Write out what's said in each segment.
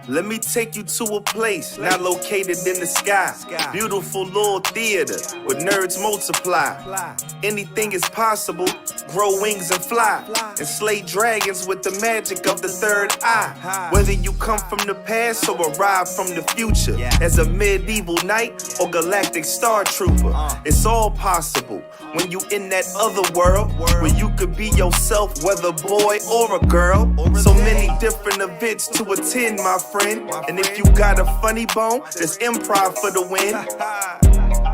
Let me take you to a place not located in the sky. Beautiful little theater where nerds multiply. Anything is possible, grow wings and fly. And slay dragons with the magic of the third eye. Whether you come from the past or arrive from the future, as a medieval knight or galactic star trooper, it's all possible when you in that other world where you could be yourself, whether boy or a girl. So many different events to attend, my friend. And if you got a funny bone, there's improv for the win.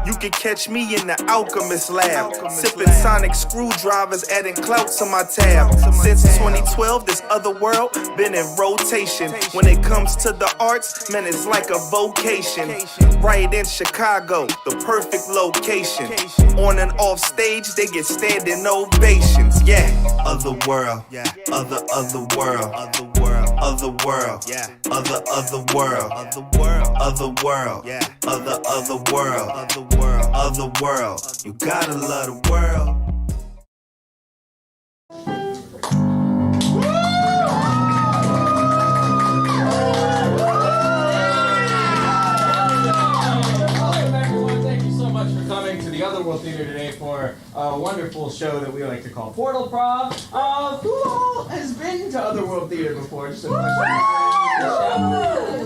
You can catch me in the Alchemist Lab, sipping sonic screwdrivers, adding clout to my tab. Since 2012, this Otherworld been in rotation. When it comes to the arts, man, it's like a vocation. Right in Chicago, the perfect location. On and off stage, they get standing ovations. Yeah, Otherworld, other world, other world, other world, other world, other world. You gotta love the world. Thank you so much for coming to the Otherworld Theater today for a wonderful show that we like to call Portal-Prov. Who all has been to Otherworld Theater before? Just a question.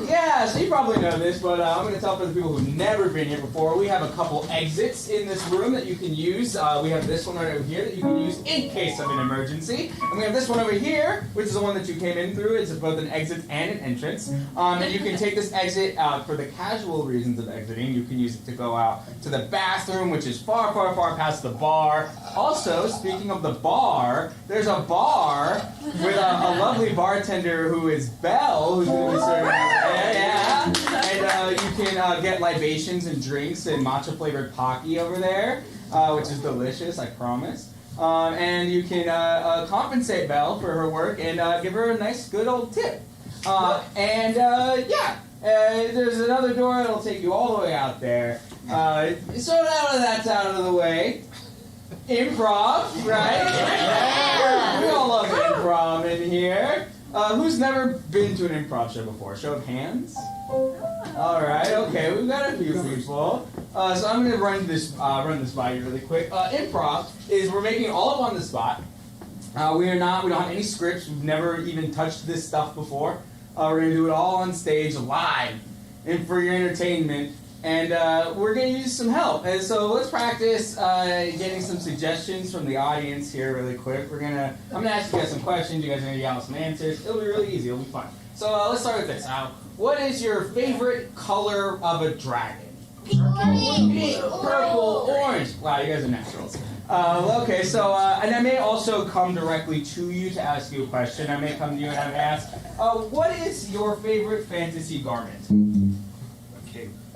Yeah, so you probably know this, but I'm going to tell for the people who've never been here before. We have a couple exits in this room that you can use. We have this one right over here that you can use in case of an emergency. And we have this one over here, which is the one that you came in through. It's both an exit and an entrance. And you can take this exit for the casual reasons of exiting. You can use it to go out to the bathroom, which is far, far, far past the bar. Also, speaking of the bar, there's a bar with a lovely bartender who is Belle, who's going to be serving. And you can get libations and drinks and matcha-flavored Pocky over there, which is delicious, I promise. And you can compensate Belle for her work and give her a nice, good old tip. There's another door that'll take you all the way out there. So now that that's out of the way, improv, right? Yeah. We all love improv in here. Who's never been to an improv show before? Show of hands? Alright, okay, we've got a few people. So I'm going to run this by you really quick. Improv is we're making it all up on the spot. We don't have any scripts. We've never even touched this stuff before. We're going to do it all on stage live and for your entertainment. And we're going to use some help. And so let's practice getting some suggestions from the audience here really quick. I'm going to ask you guys some questions. You guys are going to get out some answers. It'll be really easy. It'll be fun. So let's start with this. What is your favorite color of a dragon? Pink, purple, orange. Wow, you guys are naturals. Okay, so, and I may also come directly to you to ask you a question. I may come to you and ask, what is your favorite fantasy garment?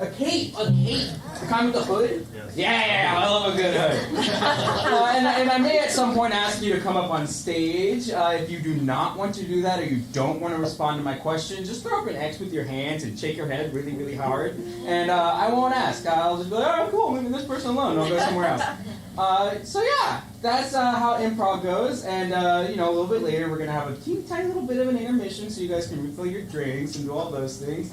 A cape. The kind with the hood? Yes. Yeah, I love a good hood. And I may at some point ask you to come up on stage. If you do not want to do that or you don't want to respond to my question, just throw up an X with your hands and shake your head really, really hard. And I won't ask. I'll just be like, all right, cool, leave this person alone. I'll go somewhere else. So yeah, that's how improv goes. And a little bit later, we're going to have a teeny tiny little bit of an intermission so you guys can refill your drinks and do all those things.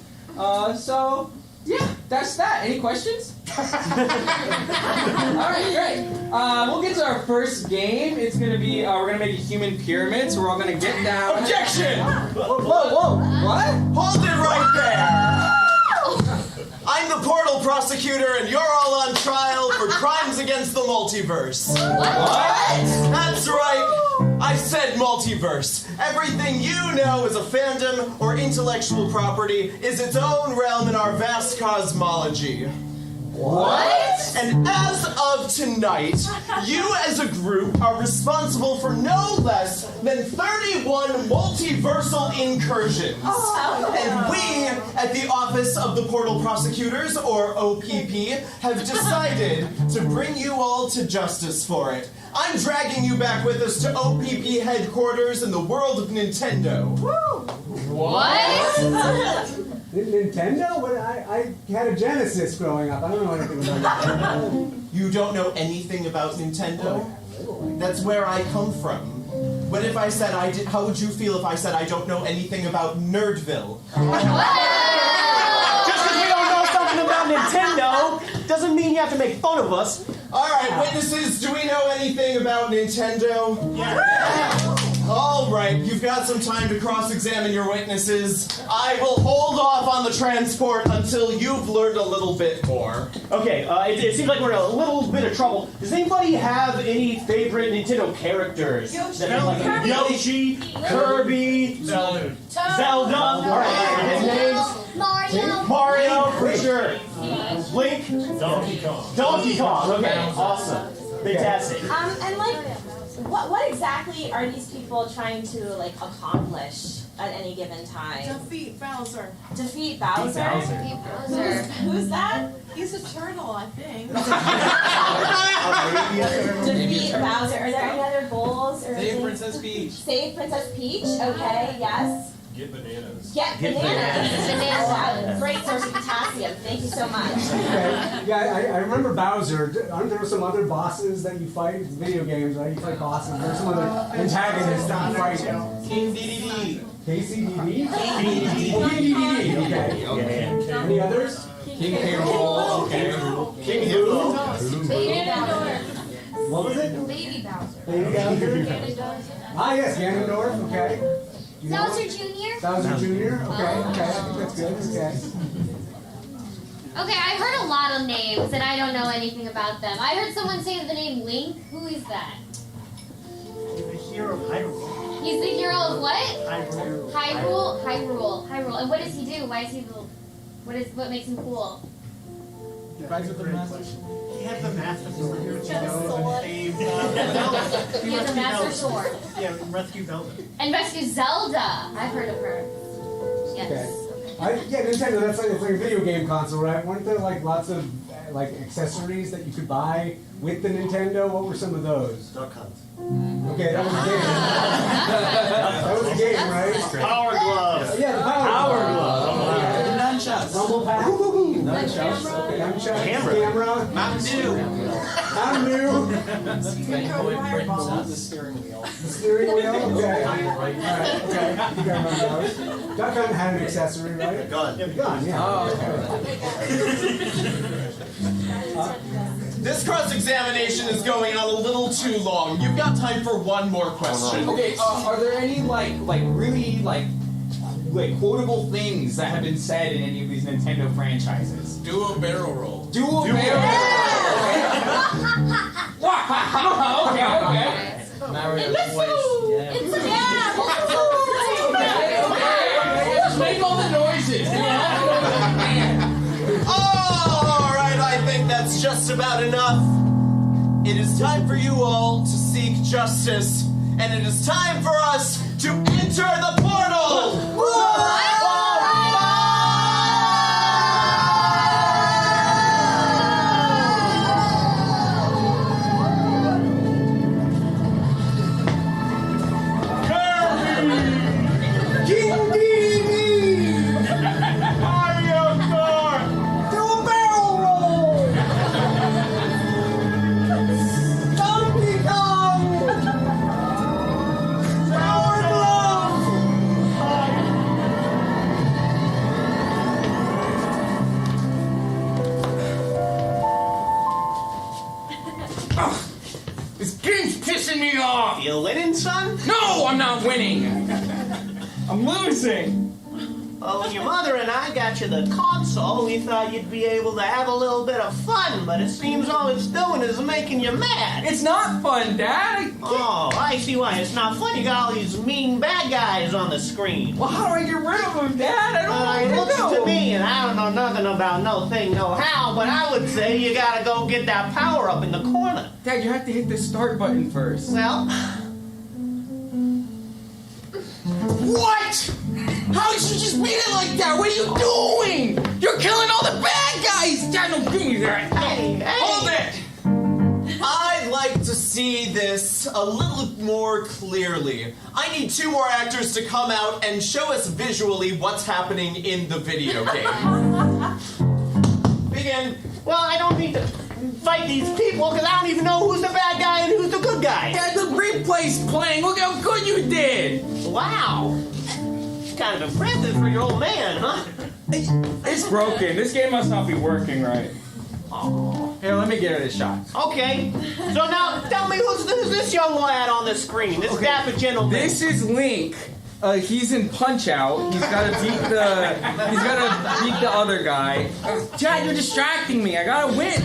Yeah, that's that. Any questions? All right, great. We'll get to our first game. It's going to be, we're going to make a human pyramid, so we're all going to get down. Objection! Whoa, what? Hold it right there! I'm the Portal prosecutor, and you're all on trial for crimes against the multiverse. What? That's right. I said multiverse. Everything you know as a fandom or intellectual property is its own realm in our vast cosmology. What? And as of tonight, you as a group are responsible for no less than 31 multiversal incursions. And we, at the Office of the Portal Prosecutors, or OPP, have decided to bring you all to justice for it. I'm dragging you back with us to OPP headquarters in the world of Nintendo. What? Nintendo? But I had a Genesis growing up. I don't know anything about Nintendo. You don't know anything about Nintendo? That's where I come from. What if I said I did? How would you feel if I said I don't know anything about Nerdville? Just because we don't know something about Nintendo doesn't mean you have to make fun of us. All right, witnesses, do we know anything about Nintendo? Yeah. All right, you've got some time to cross-examine your witnesses. I will hold off on the transport until you've learned a little bit more. Okay, it seems like we're in a little bit of trouble. Does anybody have any favorite Nintendo characters? Yoshi. Like Yoshi, Kirby, Zelda. All right, his names. Mario, for sure. Link. Donkey Kong. Donkey Kong. Okay, awesome. Fantastic. And like, what exactly are these people trying to like accomplish at any given time? Defeat Bowser. Defeat Bowser? Who's that? He's a turtle, I think. Defeat Bowser. Are there any other goals? Or Save Princess Peach. Save Princess Peach. Okay, yes. Get bananas. Get bananas. Wow, great source of potassium. Thank you so much. Okay. Yeah, I remember Bowser. Aren't there some other bosses that you fight? It's video games, right? You fight bosses. There's some other antagonists that you fight. King DDD. KCDD? Oh, King DDD. Okay. Any others? King K. Rool. Okay. King who? What was it? Baby Bowser. Baby Bowser? Ah, yes, Ganondorf. Okay. You know Bowser it? Jr.? Bowser Jr.? Okay, okay. I think that's good. Okay. Okay, I heard a lot of names and I don't know anything about them. I heard someone say the name Link. Who is that? The hero of Hyrule. He's the hero of what? Hyrule. Hyrule. And what does he do? Why is he the... What makes him cool? He has the master sword. He has a master sword. Yeah, rescue Zelda. And rescue Zelda. I've heard of her. Yes. Okay. Yeah, Nintendo, it's like a video game console, right? Weren't there like lots of like accessories that you could buy with the Nintendo? What were some of those? Duck hunts. Okay, that was a game. That was a game, right? Power Glove. Yeah, the Power Glove. Nunchucks. Rumble Pack. Nunchucks. Okay, nunchucks. Camera. Mountain Dew. Mountain Dew. The steering wheel. The steering wheel. Okay. Alright, okay. You got one of those. Duck Hunt had an accessory, right? A gun. Yeah, the gun, yeah. This cross-examination is going on a little too long. You've got time for one more question. Okay, are there any really quotable things that have been said in any of these Nintendo franchises? Do a barrel roll. Do a barrel roll. Okay. Mario's voice. Just make all the noises. All right, I think that's just about enough. It is time for you all to seek justice, and it is time for us to enter the portal! This game's pissing me off. You winning, son? No, I'm not winning. I'm losing. Well, when your mother and I got you the console, we thought you'd be able to have a little bit of fun, but it seems all it's doing is making you mad. It's not fun, Dad. Oh, I see why it's not fun. You got all these mean bad guys on the screen. Well, how do I get rid of them, Dad? I don't know. Looks to me, and I don't know nothing about no thing, no how, but I would say you gotta go get that power up in the corner. Dad, you have to hit the start button first. Well, What? How did you just beat it like that? What are you doing? You're killing all the bad guys! Dad, don't give me that! hey. Hold it! I'd like to see this a little more clearly. I need 2 more actors to come out and show us visually what's happening in the video game. Begin. Well, I don't need to fight these people because I don't even know who's the bad guy and who's the good guy. Yeah, the replay's playing. Look how good you did. Wow. It's kind of impressive for your old man, huh? It's broken. This game must not be working right. Oh. Here, let me give it a shot. Okay. So now, tell me who's this young lad on the screen? This dapper gentleman. This is Link. He's in Punch Out. He's gotta beat the other guy. Chad, you're distracting me. I gotta win.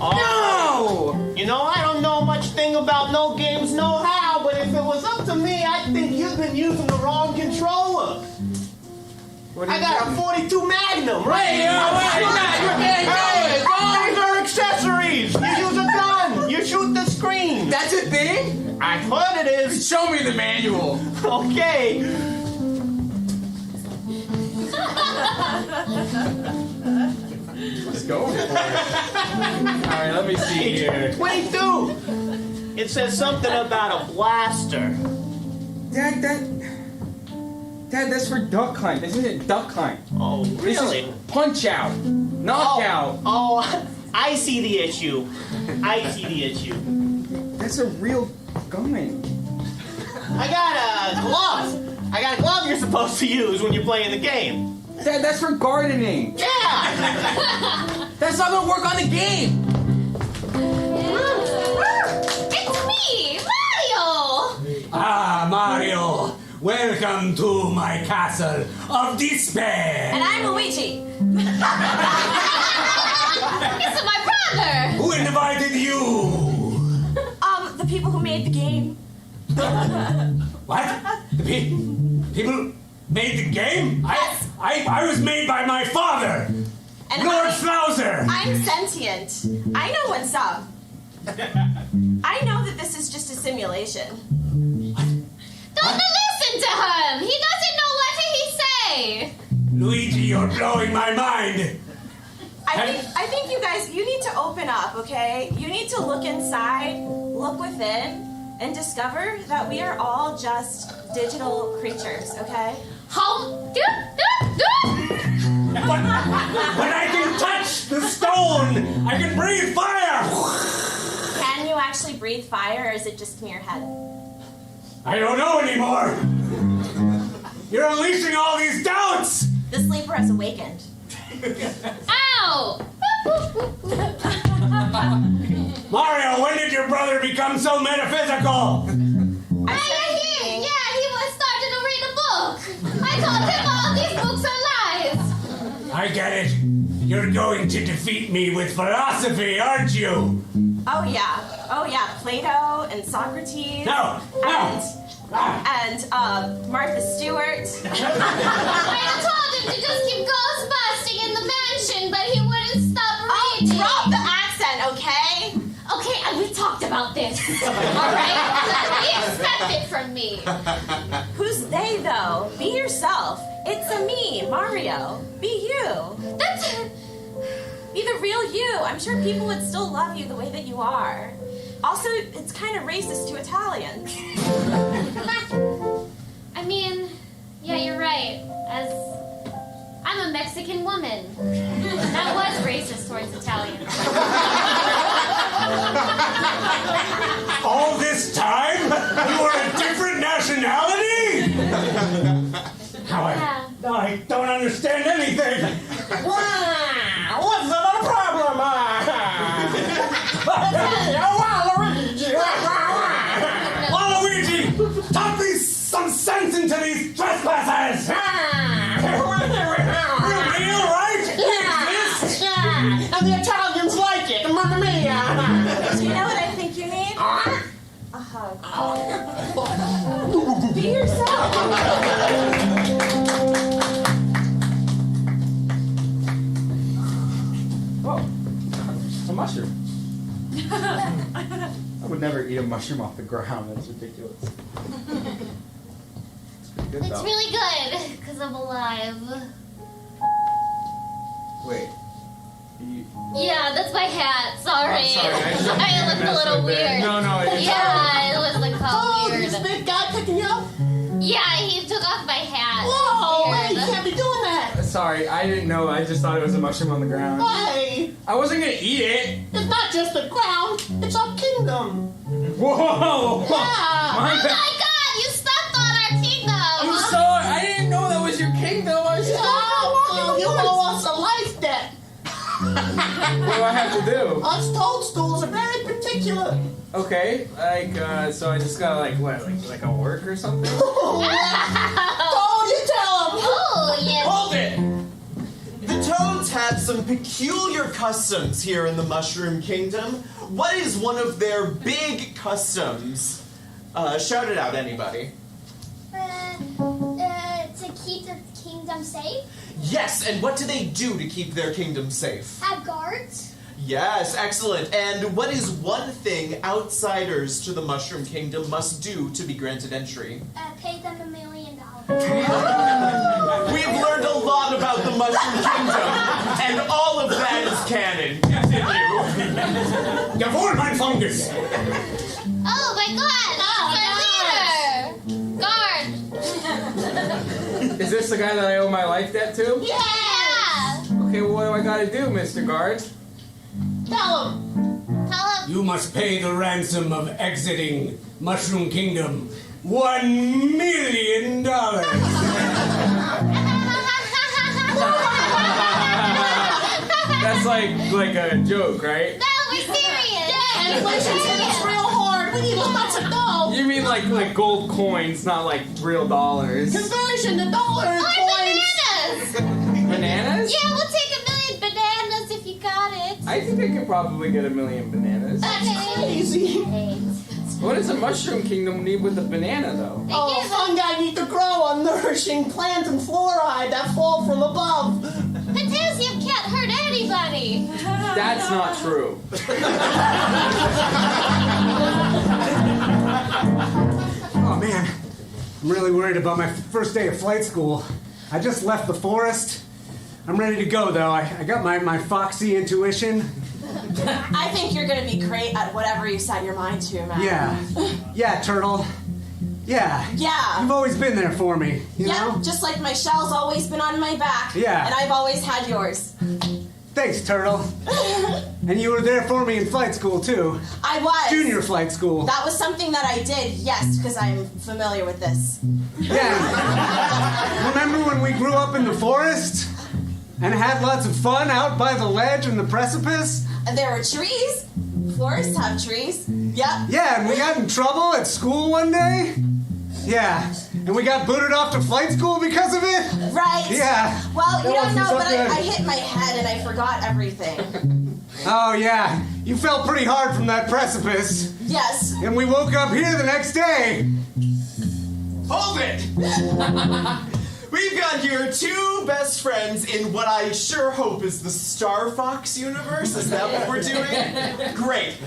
No! You know, I don't know much thing about no games, no how, but if it was up to me, I think you've been using the wrong controller. I got a 42 Magnum, right? These are accessories. You use a gun. You shoot the screen. That's a thing? I thought it is. Show me the manual. Okay. Let's go for it. Alright, let me see here. 22. It says something about a blaster. Dad, that's for Duck Hunt. This isn't Duck Hunt. Oh, This really? is Punch Out. Knockout. Oh, I see the issue. I see the issue. That's a real gun. I got a glove. I got a glove you're supposed to use when you're playing the game. Dad, that's for gardening. Yeah! That's not gonna work on the game. It's me, Mario! Ah, Mario, welcome to my castle of despair. And I'm Luigi. It's my brother! Who invited you? The people who made the game. What? The people made the game? Yes. I was made by my father, And Lord Flauser. I'm sentient. I know what's up. I know that this is just a simulation. Don't listen to him! He doesn't know what he say! Luigi, you're blowing my mind. I think you guys, you need to open up, okay? You need to look inside, look within, and discover that we are all just digital creatures, okay? How? But when I can touch the stone, I can breathe fire. Can you actually breathe fire, or is it just in your head? I don't know anymore. You're unleashing all these doubts. The sleeper has awakened. Ow! Mario, when did your brother become so metaphysical? He was starting to read a book! I told him all these books are lies! I get it. You're going to defeat me with philosophy, aren't you? Oh yeah, Plato and Socrates. No. And Martha Stewart. I told him to just keep ghostbusting in the mansion, but he wouldn't stop reading. Drop the accent, okay? Okay, we talked about this. Alright? He expected from me. Who's they, though? Be yourself. It's a me, Mario. Be you. Be the real you. I'm sure people would still love you the way that you are. Also, it's kind of racist to Italians. I mean, yeah, you're right. I'm a Mexican woman. That was racist towards Italians. All this time? You were a different nationality? I don't understand anything. What's the problem? Waluigi, talk some sense into these trespassers. Are you right? Yeah, and the Italians like it. Mamma mia! Do you know what I think you need? A hug. Be yourself. Oh, a mushroom. I would never eat a mushroom off the ground. That's ridiculous. It's pretty good, It's though. really good, because I'm alive. Wait. Yeah, that's my hat. Sorry. I'm sorry, I just- I looked a little weird. No, it's Yeah, it was like all This weird. big guy picking you up? Yeah, he took off my hat. Whoa, It was hey, you weird. can't be doing that. Sorry, I didn't know. I just thought it was a mushroom on the ground. Hey, me. I wasn't gonna eat it. It's not just the ground, it's our kingdom. Whoa! Yeah. Oh my god, you stepped on our kingdom! I'm sorry. I didn't know that was your kingdom. I was just You owe us a life debt. What do I have to do? Us toadstools are very particular. Okay, so I just gotta like a work or something? Oh, you tell them. Oh, yeah. Hold it! The toads have some peculiar customs here in the Mushroom Kingdom. What is one of their big customs? Shout it out, anybody. To keep the kingdom safe. Yes, and what do they do to keep their kingdom safe? Have guards. Yes, excellent. And what is one thing outsiders to the Mushroom Kingdom must do to be granted entry? Pay them $1 million. We've learned a lot about the Mushroom Kingdom, and all of that is canon. Continue. Jawohl, mein Fungus! Oh my god! Guard! Is this the guy that I owe my life debt to? Yeah! Okay, well, what do I gotta do, Mr. Guard? Tell them. Tell him. You must pay the ransom of exiting Mushroom Kingdom. $1 million! That's like a joke, right? No, we're serious! Inflation's hitting us real hard. We need lots of dough. You mean like gold coins, not like real dollars? Conversion to dollar Or coins. bananas! Bananas? Yeah, we'll take 1 million bananas if you got it. I think I could probably get 1 million bananas. Easy. What does a Mushroom Kingdom need with a banana, though? Oh, fungi need to grow on nourishing plant and fluoride that fall from above. Potassium can't hurt anybody. That's not true. Oh man, I'm really worried about my first day of flight school. I just left the forest. I'm ready to go though. I got my foxy intuition. I think you're gonna be great at whatever you set your mind to, man. Yeah, Turtle. Yeah. Yeah. You've always been there for me, you Yeah, know? just like my shell's always been on my back. Yeah. And I've always had yours. Thanks, Turtle. And you were there for me in flight school too. I was. Junior flight school. That was something that I did, yes, because I'm familiar with this. Yeah. Remember when we grew up in the forest? And had lots of fun out by the ledge and the precipice? And there were trees. Forests have trees. Yep. Yeah, and we got in trouble at school one day? Yeah. And we got booted off to flight school because of it? Right. Yeah. Well, you That don't wasn't know, so but good. I hit my head and I forgot everything. Oh, yeah. You fell pretty hard from that precipice. Yes. And we woke up here the next day. Hold it! We've got here two best friends in what I sure hope is the Star Fox universe. Is that what we're doing? Great.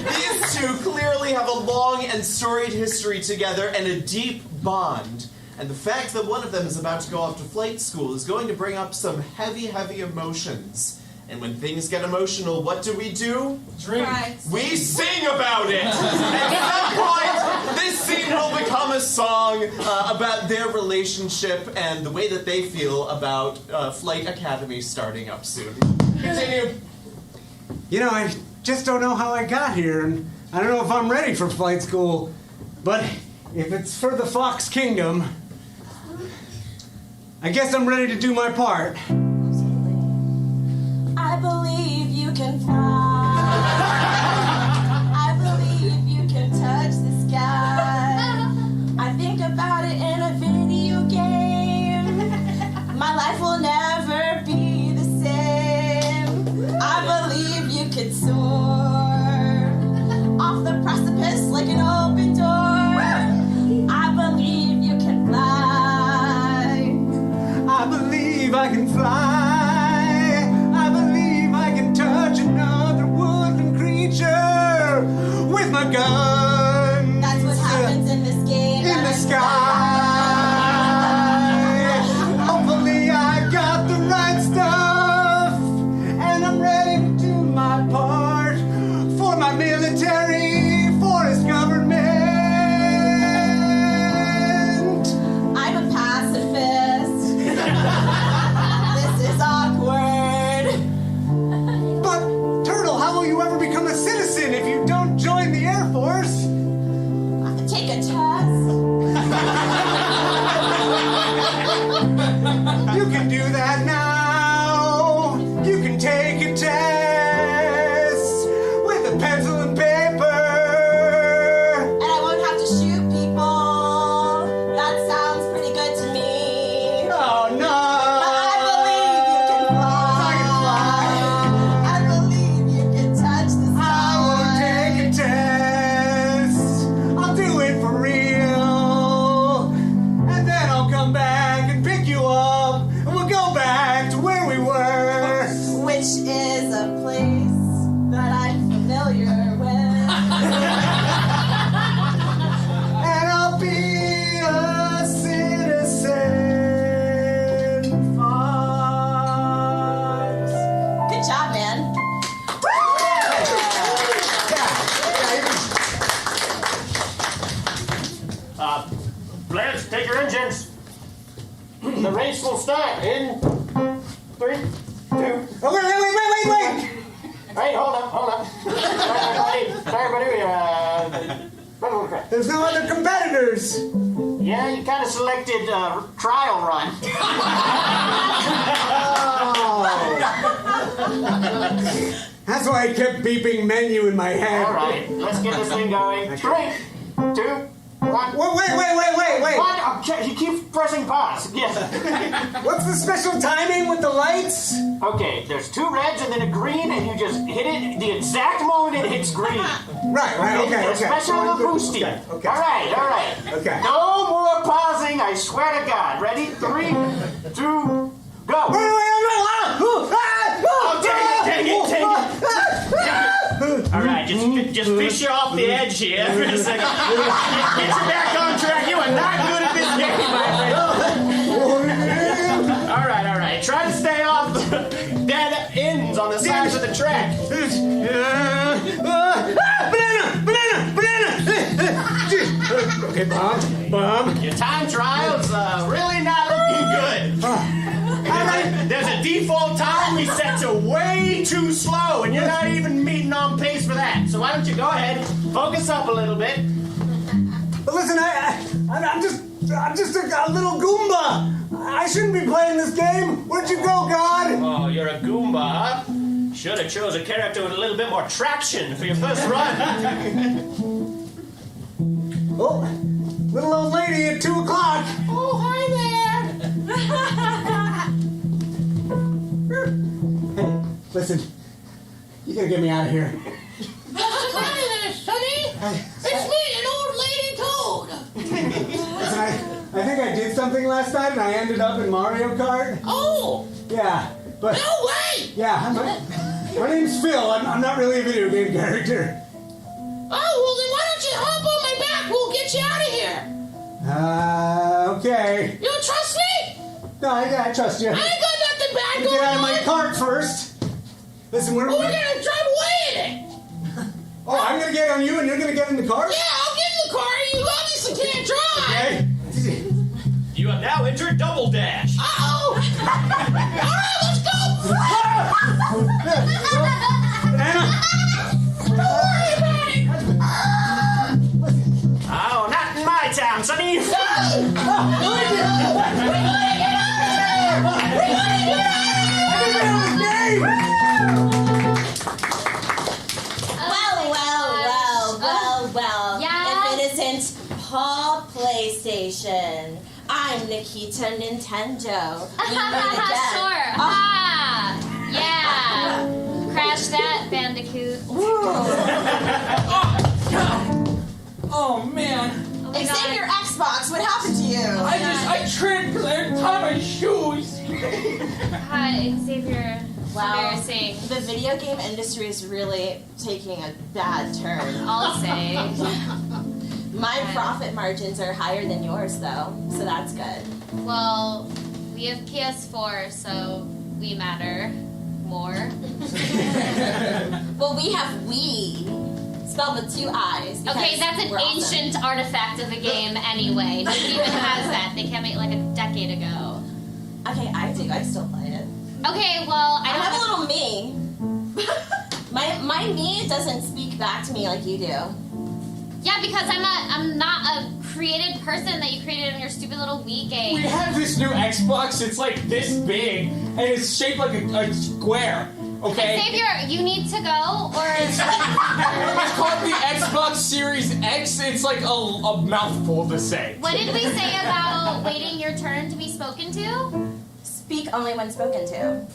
These two clearly have a long and storied history together and a deep bond. And the fact that one of them is about to go off to flight school is going to bring up some heavy, heavy emotions. And when things get emotional, what do? Drink. We sing about it! At some point, this scene will become a song about their relationship and the way that they feel about Flight Academy starting up soon. Continue. You know, I just don't know how I got here, and I don't know if I'm ready for flight school. But if it's for the Fox Kingdom, I guess I'm ready to do my part. I believe you can fly. I believe you can touch the sky. I think about it in a video game. My life will never be the same. I believe you could soar off the precipice like an open door. I believe you can fly. I believe I can fly. I believe I can touch another woodland creature with my gun. That's what happens in this game. In the sky. Hopefully I got the right stuff, and I'm ready to do my part for my military forest government. I'm a pacifist. This is all with pencil and paper. And I won't have to shoot people. That sounds pretty good to me. Oh no! I believe you can fly. I believe you can touch the sky. I won't take a test. I'll do it for real. And then I'll come back and pick you up. And we'll go back to where we were. Which is a place that I'm familiar with. And I'll be a citizen. Fox. Good job, man. Players, take your engines. The race will start in 3, 2. Oh, wait. Hey, hold up. Sorry, everybody. There's no other competitors. Yeah, you kind of selected trial run. That's why I kept beeping menu in my head. All right, let's get this thing going. 3, 2, 1. Wait. What? Okay, he keeps pressing pause. Yes. What's the special timing with the lights? Okay, there's 2 reds and then a green, and you just hit it the exact moment it hits green. Right, okay. Special little boosty. Okay. All right. Okay. No more pausing, I swear to God. Ready? 3, 2, go. Wait. Take it. All right, just fish you off the edge here for a second. Get you back on track. You are not good at this game, my friend. All right. Try to stay off the dead ends on the sides of the track. Banana! Okay, bomb. Your time trial's really not looking good. There's a default time we set to way too slow, and you're not even meeting on pace for that. So why don't you go ahead, focus up a little bit. But listen, I'm just a little Goomba. I shouldn't be playing this game. Where'd you go, God? Oh, you're a Goomba, huh? Should have chose a character with a little bit more traction for your first run. Oh, little old lady at 2 o'clock. Oh, hi there. Hey, listen, you gotta get me out of here. Hi there, Sonny. It's me, an old lady toad. Listen, I think I did something last night and I ended up in Mario Kart. Oh, Yeah, but... no way. Yeah, my name's Phil. I'm not really a video game character. Oh, well, then why don't you hop on my back? We'll get you out of here. Okay. You don't trust me? No, I trust you. I ain't got nothing bad Get going out of my on. cart first. Listen, Well, we're gonna drive away in it. Oh, I'm gonna get on you and you're gonna get in the car? Yeah, I'll get in the car. You obviously can't drive. Okay. You have now entered Double Dash. Uh-oh. All right, let's go. Banana. Don't worry about it. Oh, not in my town, sonny. We gotta get out of here. Well. Yeah? If it isn't Paul PlayStation, I'm Nikita Nintendo. We meet again. Sure. Oh. Yeah. Crash that, Bandicoot. Oh man, Oh my Except God. your Xbox, what happened to you? I tripped because I didn't tie my shoes. Hi, Xavier. Wow. Embarrassing. The video game industry is really taking a bad turn. I'll say. My profit margins are higher than yours, though, so that's good. Well, we have PS4, so we matter more. Well, we have Wii, spelled with 2 I's. because Okay, that's an we're awesome. ancient artifact of the game anyway. Nobody even has that. They came out like a decade ago. Okay, I do. I still play it. Okay, well, I have a little me. my me doesn't speak back to me like you do. Yeah, because I'm not a created person that you created in your stupid little Wii game. We have this new Xbox. It's like this big, and it's shaped like a square. Okay. Xavier, you need to go, or it's like a mouthful to say. What did we say about waiting your turn to be spoken to? Speak only when spoken to.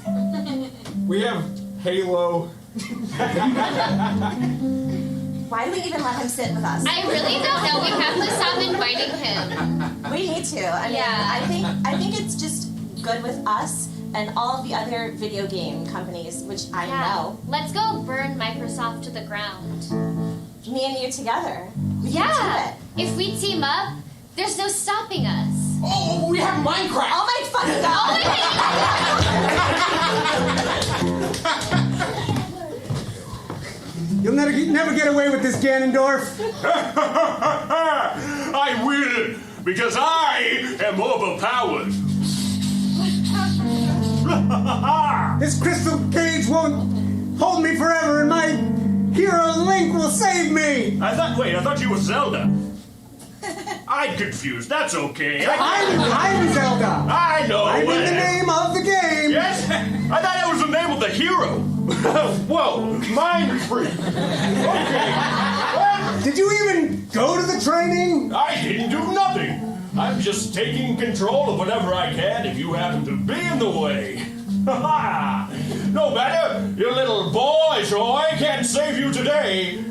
We have Halo. Why do we even let him sit with us? I really don't know. We have to stop inviting him. We need to. I mean, Yeah. I think it's just good with us and all of the other video game companies, which I know. Let's go burn Microsoft to the ground. Me and you together. We can Yeah. do it. If we team up, there's no stopping us. Oh, we have Minecraft. Oh my fucking god! You'll never get away with this, Ganondorf. I will, because I am overpowered. This crystal cage won't hold me forever, and my hero Link will save me. I thought you were Zelda. I'm confused. That's okay. I'm Zelda. I know. I'm in the whatever. name of the game. Yes? I thought that was the name of the hero. Whoa, mind freak. Okay. Well, Did you even go to the training? I didn't do nothing. I'm just taking control of whatever I can if you happen to be in the way. No matter, your little boy toy can't save you today.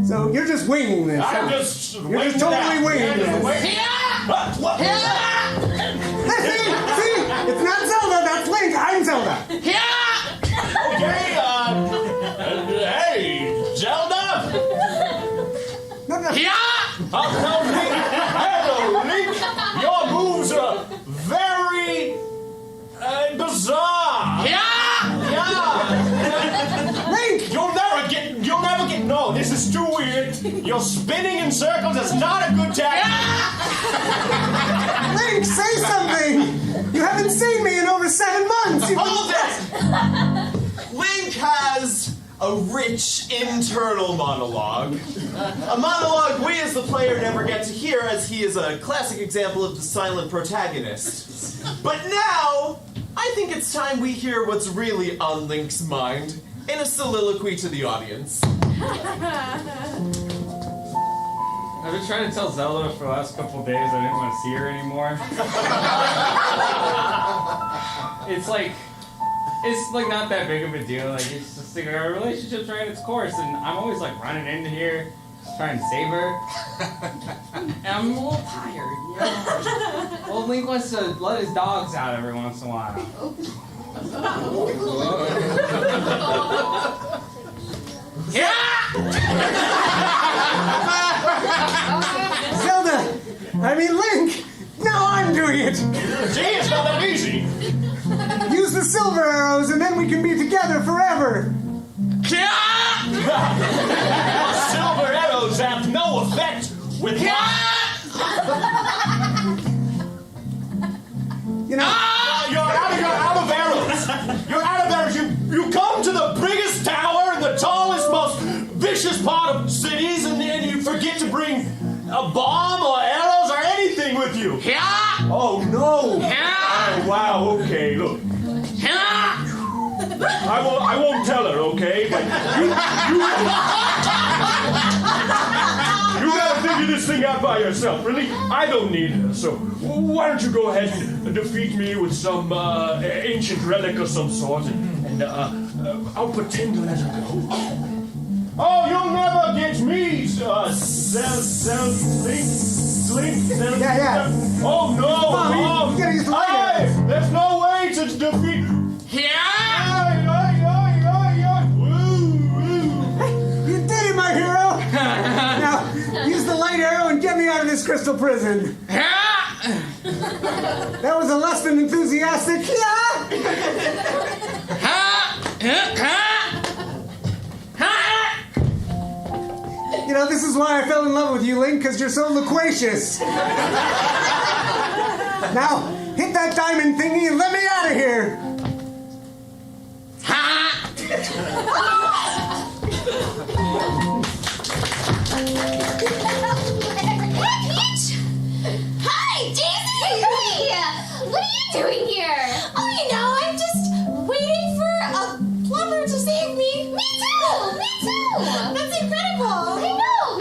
So you're just winging this. I'm huh? just You're waiting just totally it out. winging Yeah, just this. waiting. What? See, it's not Zelda. That's Link. I'm Zelda. Okay, hey, Zelda? No. Hello, Link. Your moves are very bizarre. Yeah. Link. You'll never get. No, this is too weird. You're spinning in circles. It's not a good tactic. Link, say something. You haven't seen me in over 7 months. Hold it! Link has a rich internal monologue. A monologue we as the player never get to hear, as he is a classic example of the silent protagonist. But now, I think it's time we hear what's really on Link's mind in a soliloquy to the audience. I've been trying to tell Zelda for the last couple of days I didn't want to see her anymore. It's like not that big of a deal. Like it's just like our relationship's ran its course, and I'm always like running into here, trying to save her. And I'm a little tired. You know? Well, Link wants to let his dogs out every once in a while. Zelda. I mean Link. Now I'm doing it. Gee, it's not that easy. Use the silver arrows, and then we can be together forever. Silver arrows have no effect with You know. You're out of arrows. You're out of arrows. You come to the biggest tower in the tallest, most vicious part of cities, and you forget to bring a bomb or arrows or anything with you. Oh no. Oh, wow. Okay. Look. I won't tell her. Okay. But you gotta figure this thing out by yourself. Really, I don't need her. So why don't you go ahead and defeat me with some ancient relic of some sort, and I'll pretend to let her go. Oh, you'll never get me, Slink. Yeah. Oh no! Mom, you gotta use the light arrows. There's no way to defeat. You did it, my hero! Now, use the light arrow and get me out of this crystal prison. That was a less than enthusiastic. You know, this is why I fell in love with you, Link, because you're so loquacious. Now, hit that diamond thingy and let me out of here. Peach! Hi, Daisy! Hey! What are you doing here? I know, I'm just waiting for a plumber to save me. Me too! That's incredible! I know!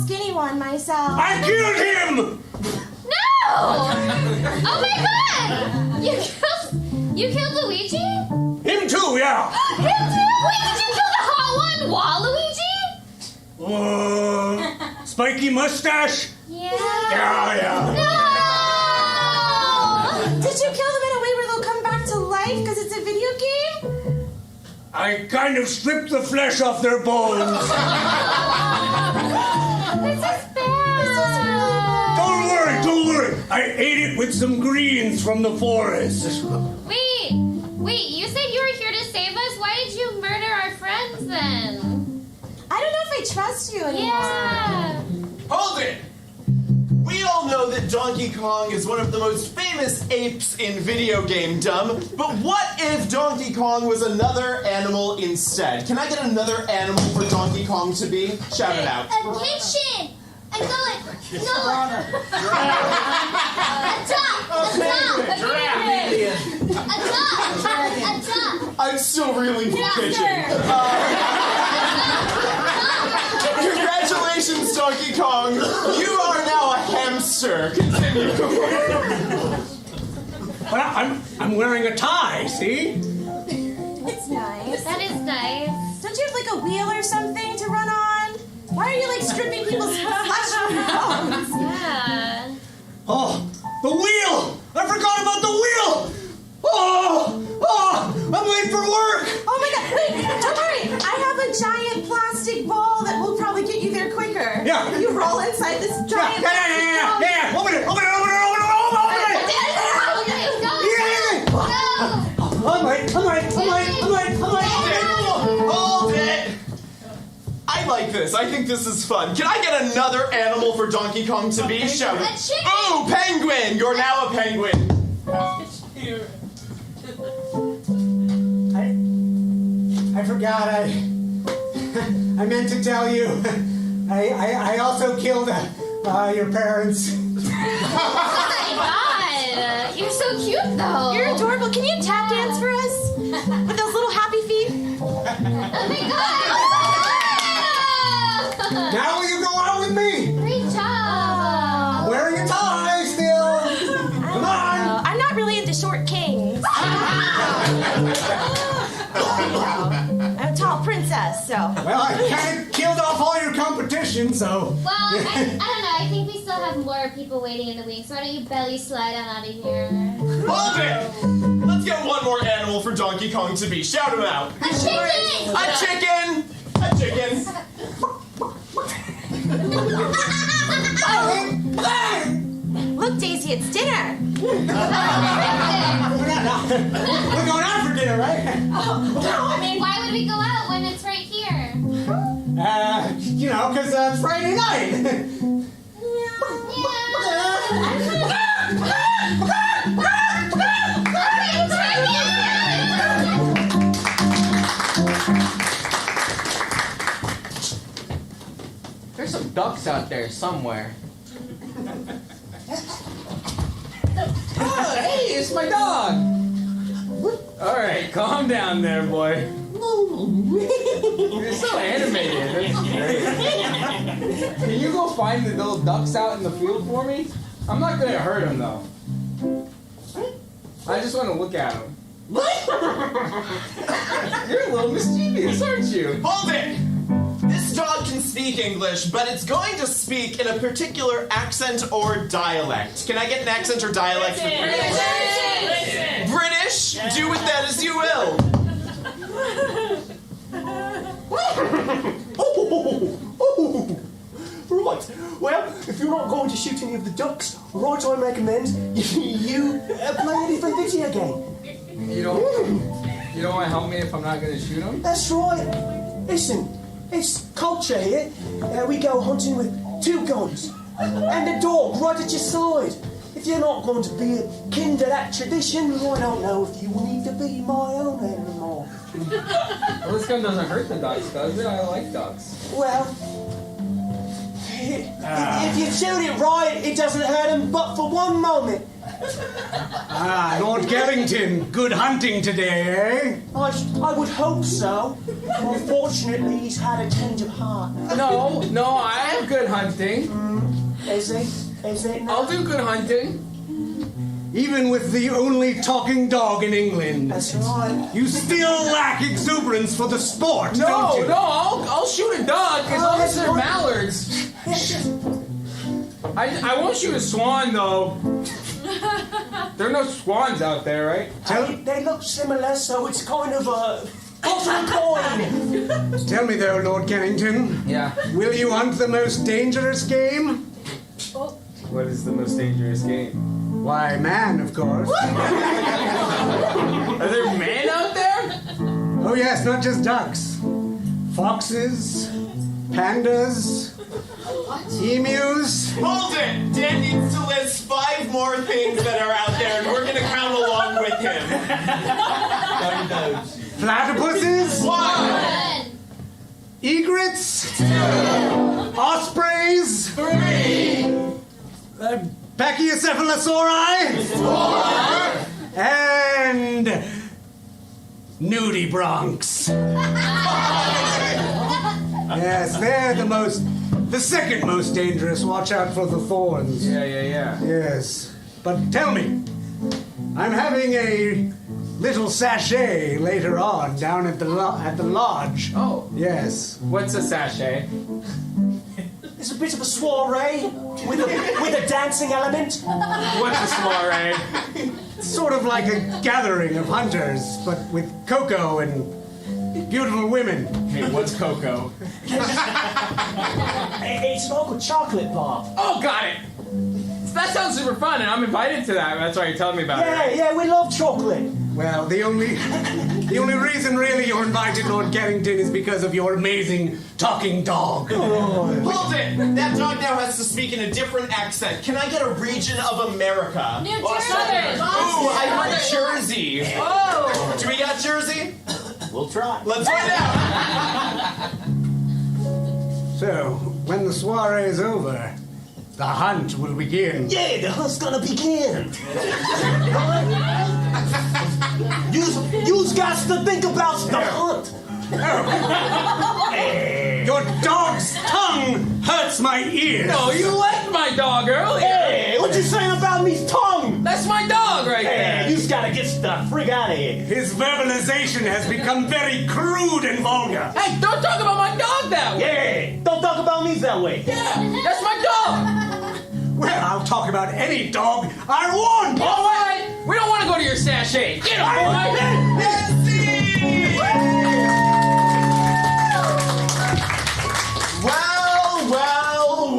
skinny one myself. I killed him! No! Oh my god! You killed Luigi? Him too, yeah. Him too? Wait, did you kill the hot one, Waluigi? Spiky mustache? Yeah. Yeah. No! Did you kill them in a way where they'll come back to life because it's a video game? I kind of stripped the flesh off their bones. This is bad. Don't worry. I ate it with some greens from the forest. Wait, you said you were here to save us? Why did you murder our friends then? I don't know if I trust you anymore. Yeah. Hold it! We all know that Donkey Kong is one of the most famous apes in video game dumb, but what if Donkey Kong was another animal instead? Can I get another animal for Donkey Kong to be? Shout it out. A kitchen. A duck. I'm still reeling from kitchen. Congratulations, Donkey Kong! You are now a hamster. Continue. But I'm wearing a tie, see? It's nice. That is nice. Don't you have like a wheel or something to run on? Why are you like stripping people's flesh from their bones? Yeah. Oh, the wheel! I forgot about the wheel! Oh, I'm late for work! Oh my god, wait, don't worry. I have a giant plastic ball that will probably get you there quicker. Yeah. You roll inside this giant plastic ball. Yeah. Open it! I'm late. Hold it! I like this. I think this is fun. Can I get another animal for Donkey Kong to be? Shout it. A chicken. Oh, penguin! You're now a penguin. I forgot. I meant to tell you. I also killed your parents. Oh my god. You're so cute though. You're adorable. Can you tap dance for us? With those little happy feet? Oh my god. Now will you go out with me? Great job. I'm wearing a tie still. Come on. I'm not really into short kings. I'm a tall princess, so. Well, I kind of killed off all your competition, so. Well, I don't know. I think we still have more people waiting in the wings. So why don't you belly slide on out of here? Hold it! Let's get one more animal for Donkey Kong to be. Shout him out. A chicken. A chicken! A chicken! Look, Daisy, it's dinner. We're going out for dinner, right? Why would we go out when it's right here? Because it's Friday night. There's some ducks out there somewhere. Oh, hey, it's my dog. All right, calm down there, boy. You're so animated. That's great. Can you go find the little ducks out in the field for me? I'm not gonna hurt them though. I just want to look at them. You're a little mischievous, aren't you? Hold it! This dog can speak English, but it's going to speak in a particular accent or dialect. Can I get an accent or dialect? British? Do with that as you will. Right. Well, if you're not going to shoot any of the ducks, right, I recommend you play a different video game. You don't want to help me if I'm not going to shoot them? That's right. Listen, it's culture here. We go hunting with 2 guns and a dog right at your side. If you're not going to be akin to that tradition, I don't know if you need to be my own animal. Well, this gun doesn't hurt the ducks, does it? I like ducks. Well, if you shoot it right, it doesn't hurt them, but for one moment. Ah, Lord Gellington, good hunting today, eh? I would hope so. Unfortunately, he's had a change of heart. No, I have good hunting. Is it now? I'll do good hunting. Even with the only talking dog in England, That's right. you still lack exuberance for the sport, don't you? I'll shoot a duck as long as they're mallards. I won't shoot a swan though. There are no swans out there, right? They look similar, so it's kind of a coin. Tell me though, Lord Gellington, Yeah. will you hunt the most dangerous game? What is the most dangerous game? Why, man, of course. Are there men out there? Oh yes, not just ducks. Foxes, pandas, emus. Hold it! Dan needs to list 5 more things that are out there, and we're gonna count along with him. Platypuses, 1, egrets, ospreys, 3, Pachycephalosauri, 4, and nudibranchs. Yes, they're the second most dangerous. Watch out for the thorns. Yeah. Yes, but tell me, I'm having a little sachet later on down at the lodge. Oh. Yes. What's a sachet? It's a bit of a soiree with a dancing element. What's a soiree? Sort of like a gathering of hunters, but with cocoa and beautiful women. Hey, what's cocoa? It's an Uncle Chocolate bar. Oh, got it. That sounds super fun, and I'm invited to that. That's why you're telling me about it. Right? Yeah, we love chocolate. Well, the only reason really you're invited, Lord Gellington, is because of your amazing talking dog. Hold it! That dog now has to speak in a different accent. Can I get a region of America? New Jersey. Ooh, I heard Jersey. Oh. Do we got Jersey? We'll try. Let's find out. So, when the soiree is over, the hunt will begin. Yeah, the hunt's gonna begin. You's got to think about the hunt. Your dog's tongue hurts my ears. No, you left my dog earlier. Hey, what you saying about me's tongue? That's my dog right there. Hey, you's gotta get the frig out of here. His verbalization has become very crude and vulgar. Hey, don't talk about my dog that way. Yeah, don't talk about me that way. Yeah, that's my dog. Well, I'll talk about any dog I want. All right, we don't want to go to your sachet. Get him, boy.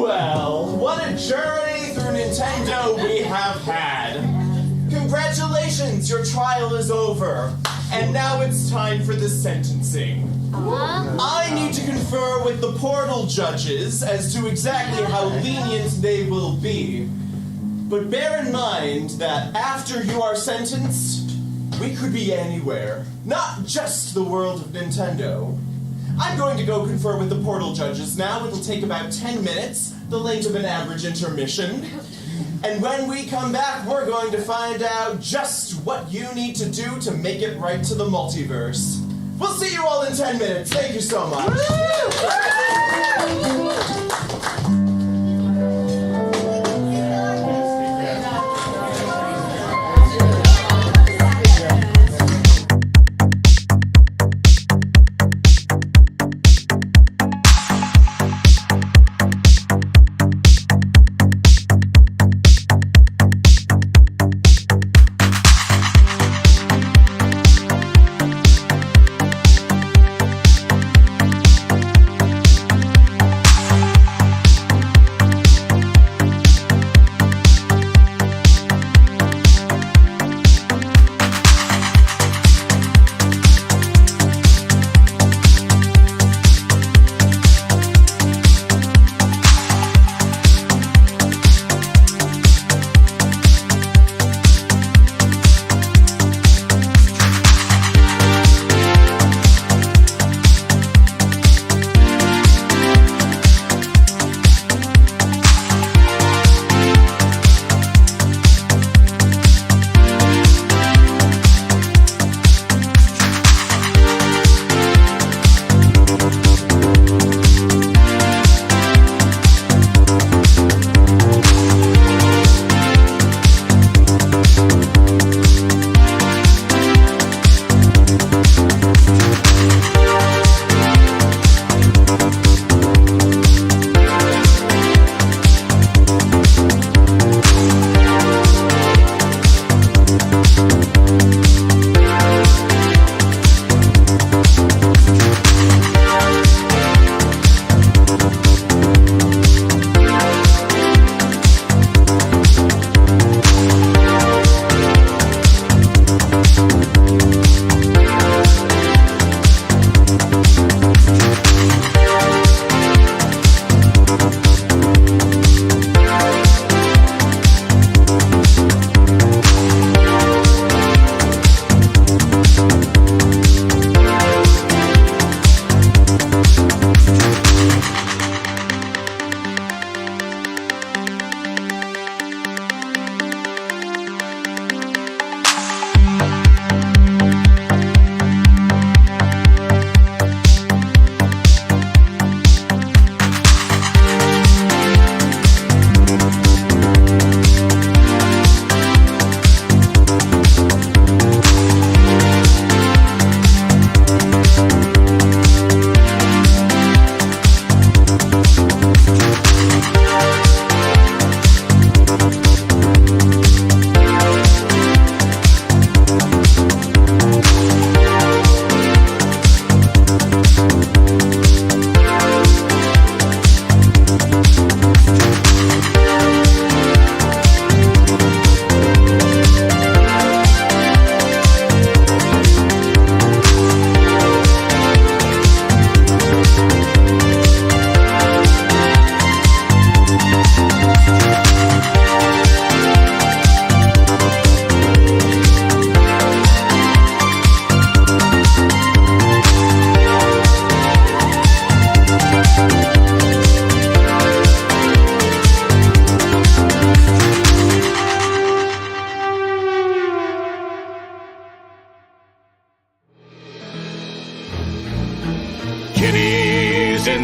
Well, what a journey through Nintendo we have had. Congratulations, your trial is over. And now it's time for the sentencing. I need to confer with the Portal judges as to exactly how lenient they will be. But bear in mind that after you are sentenced, we could be anywhere, not just the world of Nintendo. I'm going to go confer with the Portal judges now. It'll take about 10 minutes, the length of an average intermission. And when we come back, we're going to find out just what you need to do to make it right to the multiverse. We'll see you all in 10 minutes. Thank you so much.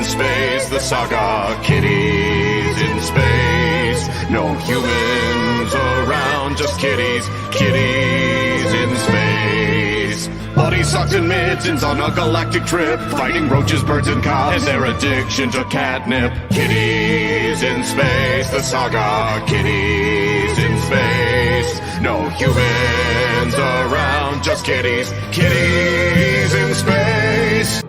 space, the saga. Kitties in space. No humans around, just kitties. Kitties in space. Body sucks and mittens on a galactic trip, fighting roaches, birds, and cows, and their addiction to catnip. Kitties in space, the saga. Kitties in space. No humans around, just kitties. Kitties in space.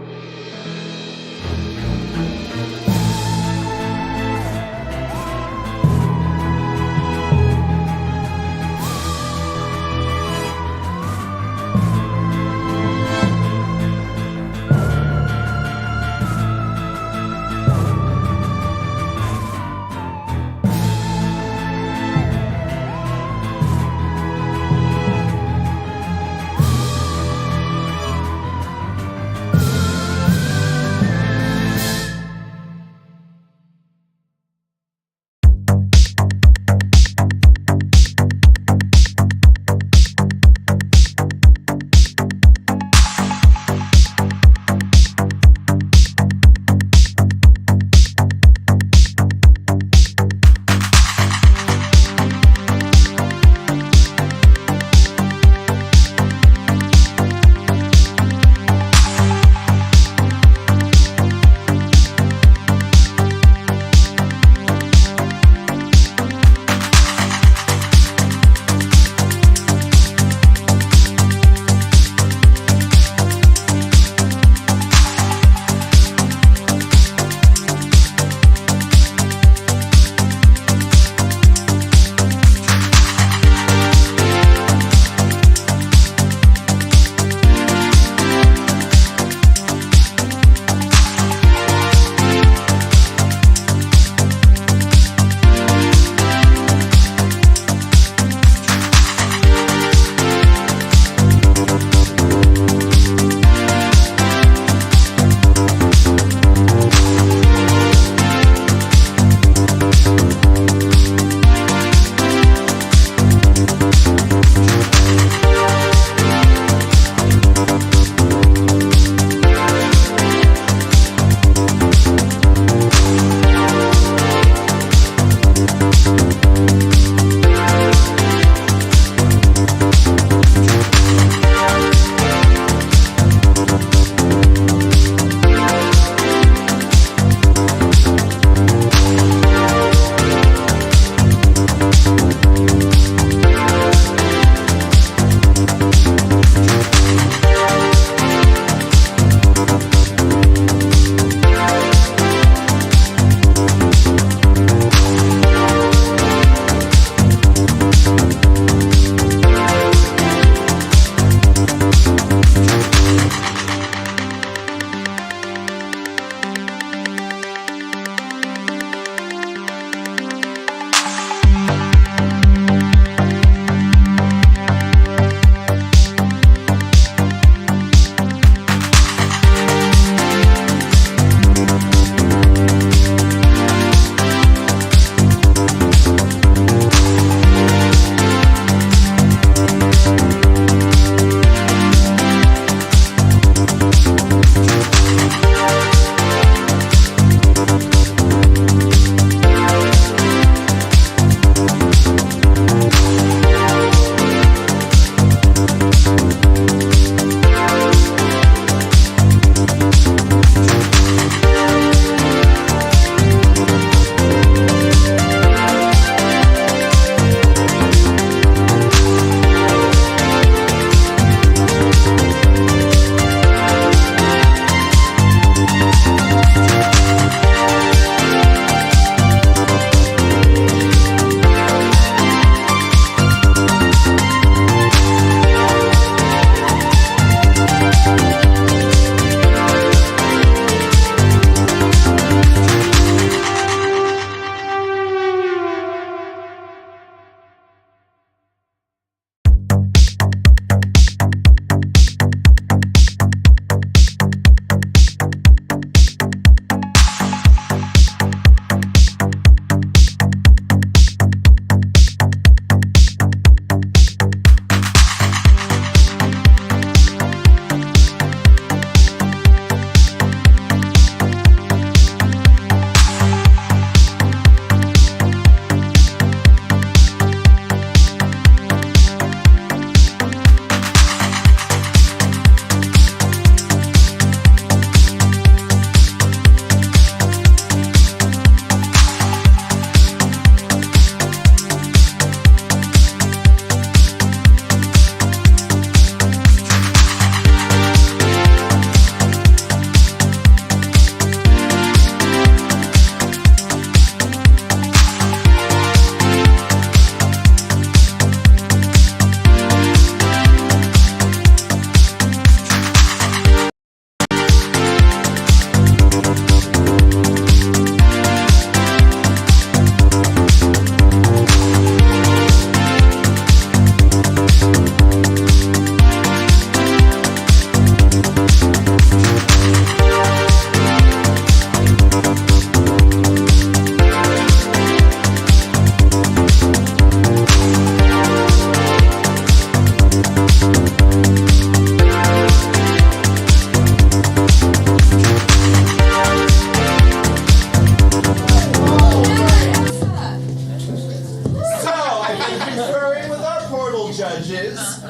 is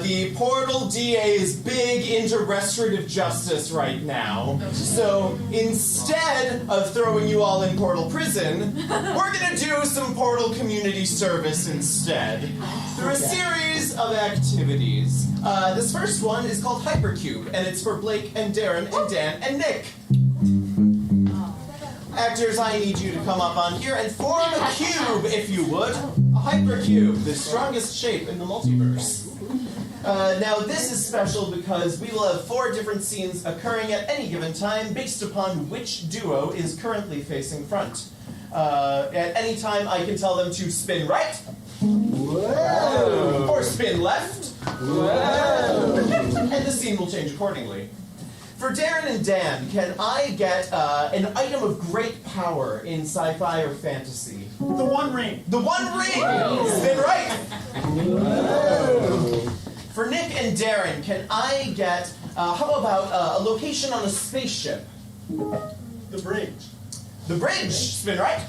the Portal DA is big into restorative justice right now. So instead of throwing you all in Portal Prison, we're gonna do some Portal community service instead through a series of activities. This first one is called Hypercube, and it's for Blake and Darren and Dan and Nick. Actors, I need you to come up on here and form a cube, if you would. A hypercube, the strongest shape in the multiverse. Now, this is special because we will have 4 different scenes occurring at any given time based upon which duo is currently facing front. At any time, I can tell them to spin right. Whoa. Or spin left. Whoa. And the scene will change accordingly. For Darren and Dan, can I get an item of great power in sci-fi or fantasy? The One Ring. The One Ring! Spin right! Whoa. For Nick and Darren, can I get, how about a location on a spaceship? The Bridge. The Bridge! Spin right!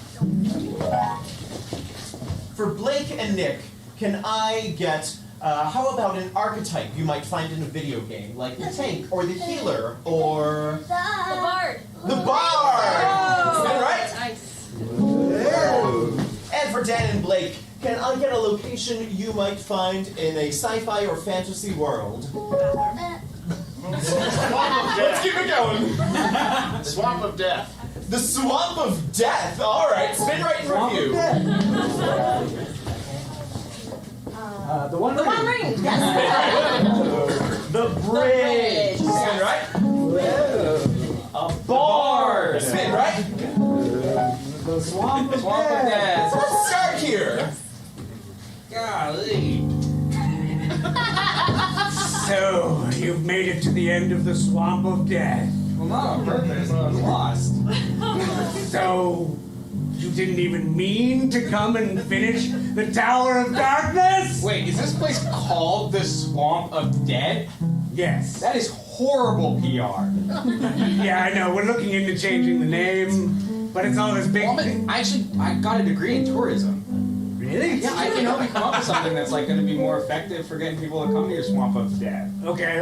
For Blake and Nick, can I get, how about an archetype you might find in a video game, like the tank, or the healer, or... The Bard. The Bard! Spin right? Nice. And for Dan and Blake, can I get a location you might find in a sci-fi or fantasy world? Let's keep it going. Swamp of Death. The Swamp of Death. All right, spin right in review. The One Ring. Yes. The Bridge. Spin right. A bar. Spin right. The Swamp of Death. So let's start here. Golly. So, you've made it to the end of the Swamp of Death. Well, not on purpose. I was lost. So, you didn't even mean to come and finish the Tower of Darkness? Wait, is this place called the Swamp of Dead? Yes. That is horrible PR. Yeah, I know. We're looking into changing the name, but it's all this big... Well, I got a degree in tourism. Really? Yeah, I can help you come up with something that's like going to be more effective for getting people to come to your Swamp of Death. Okay.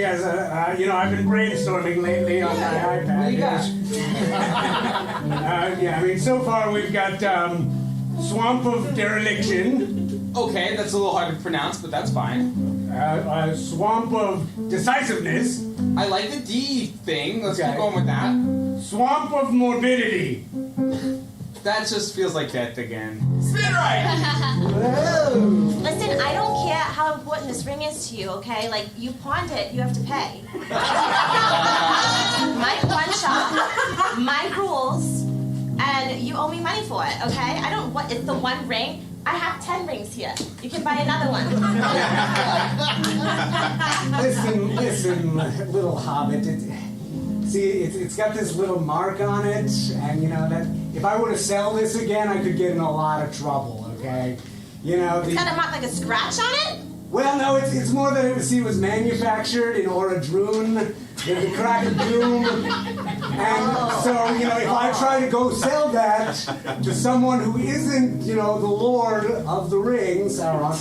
As I've been brainstorming lately on my iPad. What do you got? So far we've got Swamp of Dereliction. Okay, that's a little hard to pronounce, but that's fine. Swamp of Decisiveness. I like the D thing. Let's Okay. keep going with that. Swamp of Morbidity. That just feels like death again. Spin right. Listen, I don't care how important this ring is to you, okay? Like, you pawned it, you have to pay. My pawn shop, my rules, and you owe me money for it, okay? I don't want, it's the one ring. I have 10 rings here. You can buy another one. Listen, little hobbit. It's got this little mark on it, and you know that if I were to sell this again, I could get in a lot of trouble. Okay, you know. It's got a mark like a scratch on it? Well, no, it's more that it was manufactured in Oradrun, the crack of doom, and so you know if I try to go sell that to someone who isn't the Lord of the Rings, Sauron,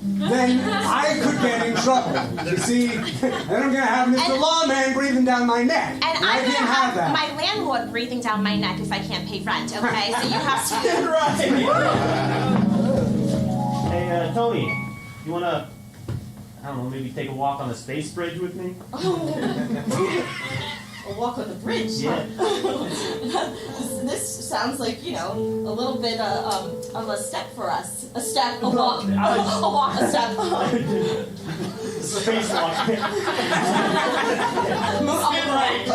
then I could get in trouble. You see, then I'm gonna have Mr. Lawman breathing down my neck. And I'm I gonna can't have that. my landlord breathing down my neck if I can't pay rent, okay? So you have to... Hey, Tony, you wanna, I don't know, maybe take a walk on the space bridge with me? A walk on the bridge. Yeah. This sounds like, a little bit of a step for us. A step, a walk, a walk, a step. Space walk. Spin right.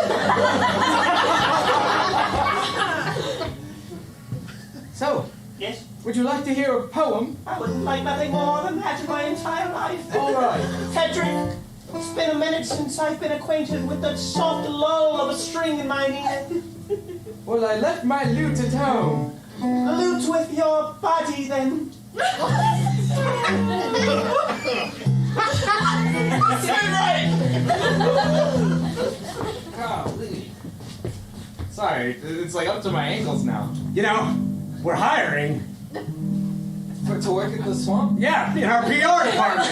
So, Yes? would you like to hear a poem? I would like nothing more than that in my entire life. All right. Cedric, it's been a minute since I've been acquainted with the soft lull of a string in my ear. Well, I left my lute at home. Lute with your body, then. Spin right. Golly. Sorry, it's like up to my ankles now. We're hiring To work at the swamp? Yeah, in our PR department.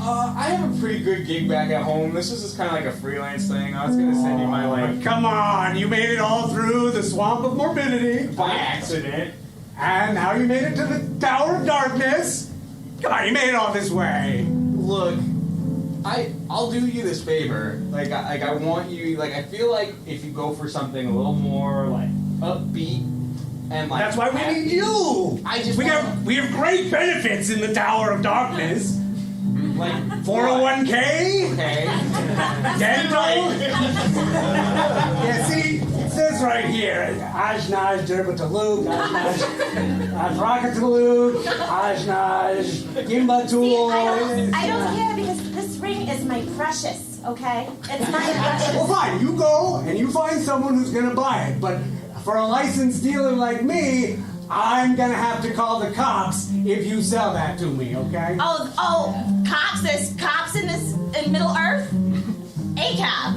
I have a pretty good gig back at home. This is just kind of like a freelance thing. I was gonna send you my like Come on, you made it all through the swamp of morbidity. by accident. And now you made it to the Tower of Darkness. Come on, you made it all this way. Look, I'll do you this favor. Like I want you. Like I feel like if you go for something a little more like upbeat and like That's why we happy, need you. We have great benefits in the Tower of Darkness. like 401k, Okay. dental. Yeah, see, it says right here, Ajnaj Derbataluk, Ajnaj Rakataluk, Ajnaj Gimbatul. I don't care because this ring is my precious, okay? It's my precious. Well, fine, you go and you find someone who's gonna buy it, but for a licensed dealer like me, I'm gonna have to call the cops if you sell that to me, okay? Oh, cops, there's cops in Middle Earth? ACAB.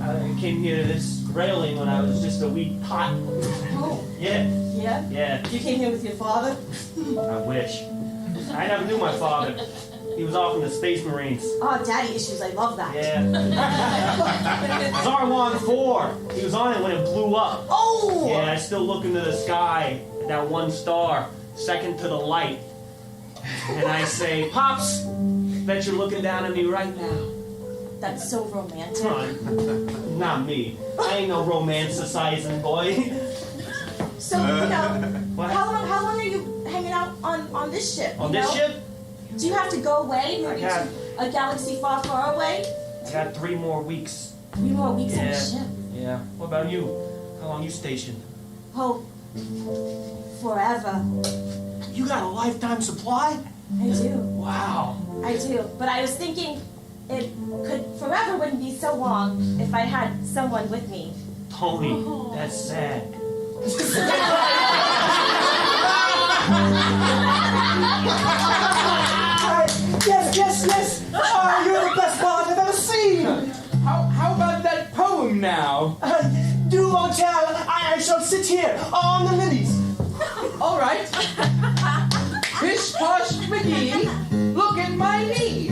I came here to this railing when I was just a wee tot. Oh, Yeah, yeah? yeah, You came here with your father? I wish. I never knew my father. He was off in the Space Marines. Oh, daddy issues, I love that. Yeah. Zarwan 4. He was on it when it blew up. Oh! Yeah, I still look into the sky at that one star, second to the light. And I say, Pops, bet you're looking down at me right now. That's so romantic. Come on. Not me. I ain't no romanticizing boy. So, you know, What? how long are you hanging out on this ship? On you this know? ship, Do you have to go away, maybe I to a galaxy far, far away? I got 3 more weeks. 3 more weeks on Yeah. the ship. Yeah. What about you? How long you stationed? Oh, forever. You got a lifetime supply? I do. Wow. I do. But I was thinking it forever wouldn't be so long if I had someone with me. Tony, that's sad. Yes. Oh, you're the best part I've ever seen. How about that poem now? Do or tell, I shall sit here on the lilies. All right. Pish posh McGee, look at my knee.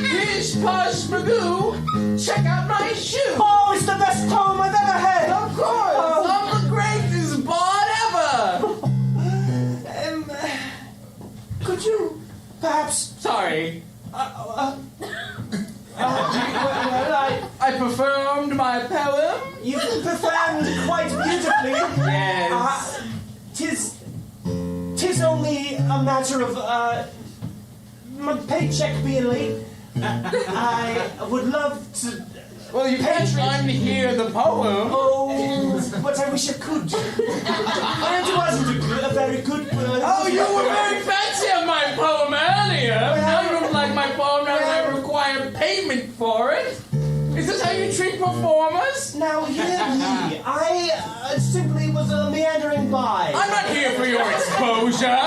Pish posh Magoo, check out my shoe. Oh, it's the best poem I've ever heard. Of course, I'm the greatest bard ever. Could you perhaps... Sorry. I performed my poem. You performed quite beautifully. Yes. Tis only a matter of my paycheck being late. I would love to. Well, you can't try to hear the poem. Oh, but I wish I could. And it wasn't a very good poem. Oh, you were very fancy of my poem earlier. Now you don't like my poem, now I require payment for it. Is this how you treat performers? Now, hear me. I simply was meandering by. I'm not here for your exposure.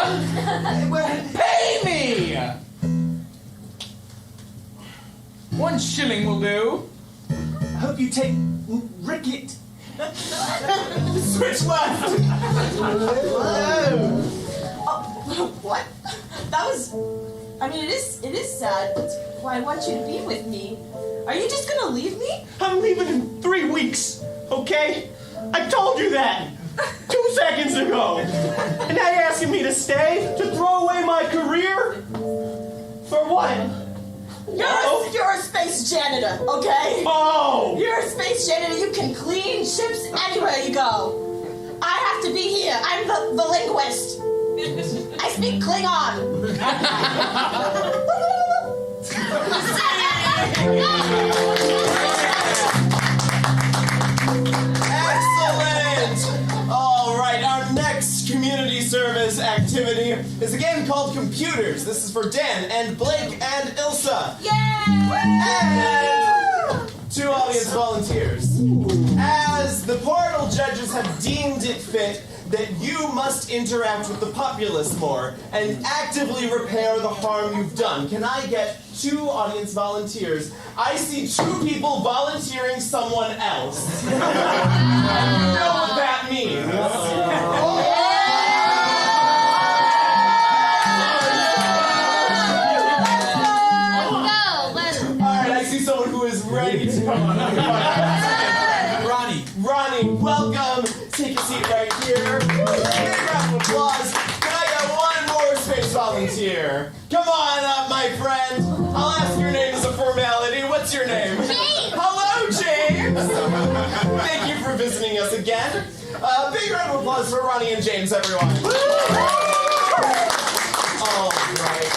Pay me! 1 shilling will do. I hope you take Ricket. Switch left. What? That was. I mean, it is sad. But I want you to be with me. Are you just gonna leave me? I'm leaving in 3 weeks, okay? I told you that 2 seconds ago. And now you're asking me to stay? To throw away my career? For what? You're a space janitor, okay? Oh! You're a space janitor. You can clean ships anywhere you go. I have to be here. I'm the linguist. I speak Klingon. Excellent! All right, our next community service activity is a game called Computers. This is for Dan and Blake and Ilsa. And 2 audience volunteers. As the Portal judges have deemed it fit, that you must interact with the populace more and actively repair the harm you've done. Can I get 2 audience volunteers? I see 2 people volunteering someone else. And you know what that means. Alright, I see someone who is ready to come on. Ronnie, welcome. Take a seat right here. Big round of applause. Can I get one more space volunteer? Come on up, my friend. I'll ask your name as a formality. What's your name? James. Hello, James. Thank you for visiting us again. Big round of applause for Ronnie and James, everyone. All right.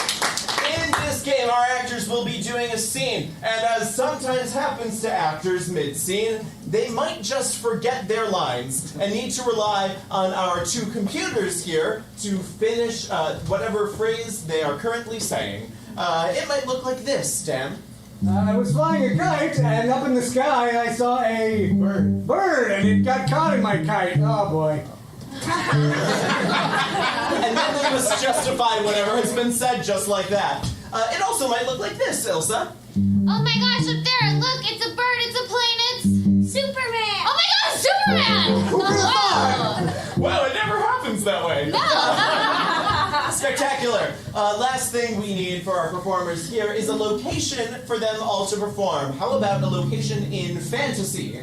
In this game, our actors will be doing a scene, and as sometimes happens to actors mid-scene, they might just forget their lines and need to rely on our 2 computers here to finish whatever phrase they are currently saying. It might look like this, Dan. I was flying a kite, and up in the sky I saw a bird, and it got caught in my kite. Oh boy. And then they must justify whatever has been said just like that. It also might look like this, Ilsa. Oh my gosh, up there, look, it's a bird, it's a plane, it's Superman. Oh my god, Superman! Wow, it never happens that way. No! Spectacular. Last thing we need for our performers here is a location for them all to perform. How about a location in fantasy?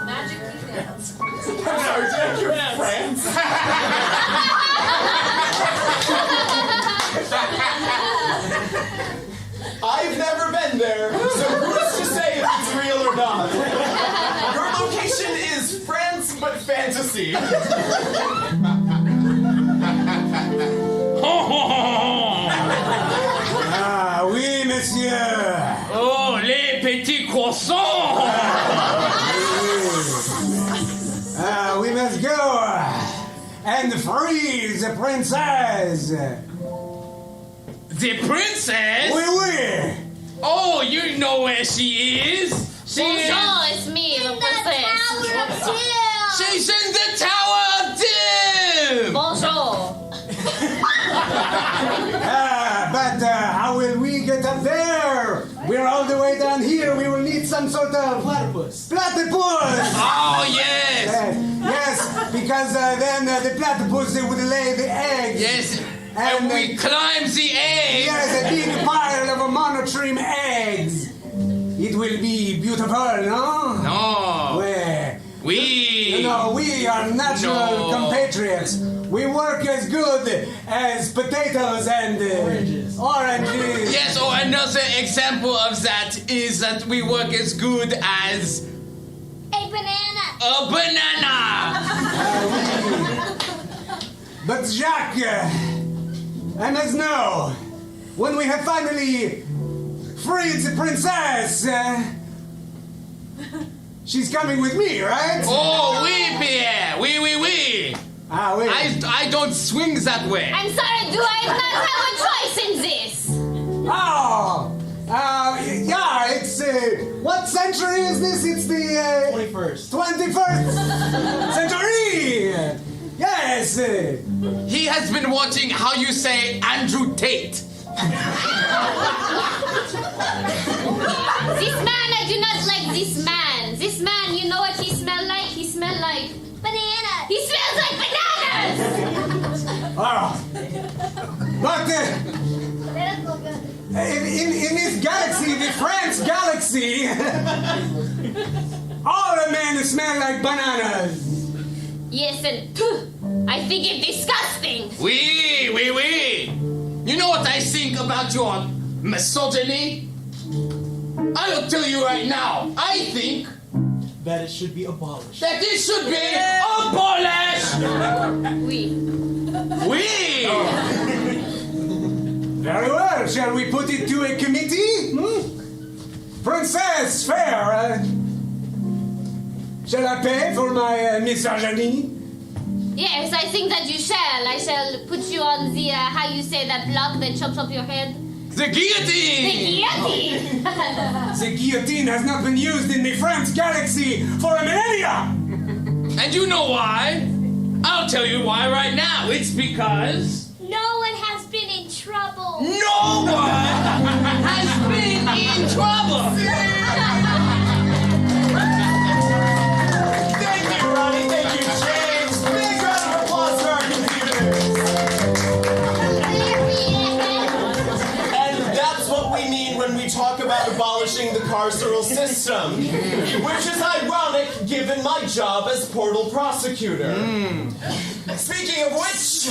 Magic Kingdom. I'm sorry, Jack, you're in France. I've never been there, so who's to say if it's real or not? Your location is France, but fantasy. Ah, oui, monsieur. Oh, les petits croissants! We must go and free the princess. The princess? Oui, oui. Oh, you know where she is? Bonjour, it's me, the princess. She's in the Tower of Doom! Bonjour. But how will we get up there? We're all the way down here. We will need some sort of Platypus. platypus. Oh, yes! Yes, because then the platypus they would lay the eggs. Yes, and we climb the egg! Yes, a big pile of monotrim eggs. It will be beautiful, no? No. We are natural compatriots. We work as good as potatoes and oranges. Yes, or another example of that is that we work as good as A banana. a banana! But Jacques, I must know, when we have finally freed the princess, she's coming with me, right? Oh, oui, Pierre! Oui, oui, oui! Ah, oui. I don't swing that way. I'm sorry, do I not have a choice in this? Oh! Yeah, it's, what century is this? It's the, 21st. 21st century! Yes! He has been watching how you say Andrew Tate. This man, I do not like this man. This man, you know what he smells like? He smells like Banana. He smells like bananas! Oh. But, in this galaxy, the France galaxy, all the men smell like bananas. Yes, and I think it's disgusting. Oui, oui, oui. You know what I think about your misogyny? I'll tell you right now. I think That it should be abolished. that it should be abolished. Oui. Oui. Very well. Shall we put it to a committee? Princess, fair. Shall I pay for my misogyny? Yes, I think that you shall. I shall put you on the, how you say that block that chops off your head? The guillotine. The guillotine! The guillotine has not been used in the France galaxy for a millennia. And you know why? I'll tell you why right now. It's because No one has been in trouble. no one has been in trouble. Thank you, Ronnie. Thank you, James. Big round of applause for our computers. And that's what we mean when we talk about abolishing the carceral system, which is ironic given my job as Portal prosecutor. Speaking of which,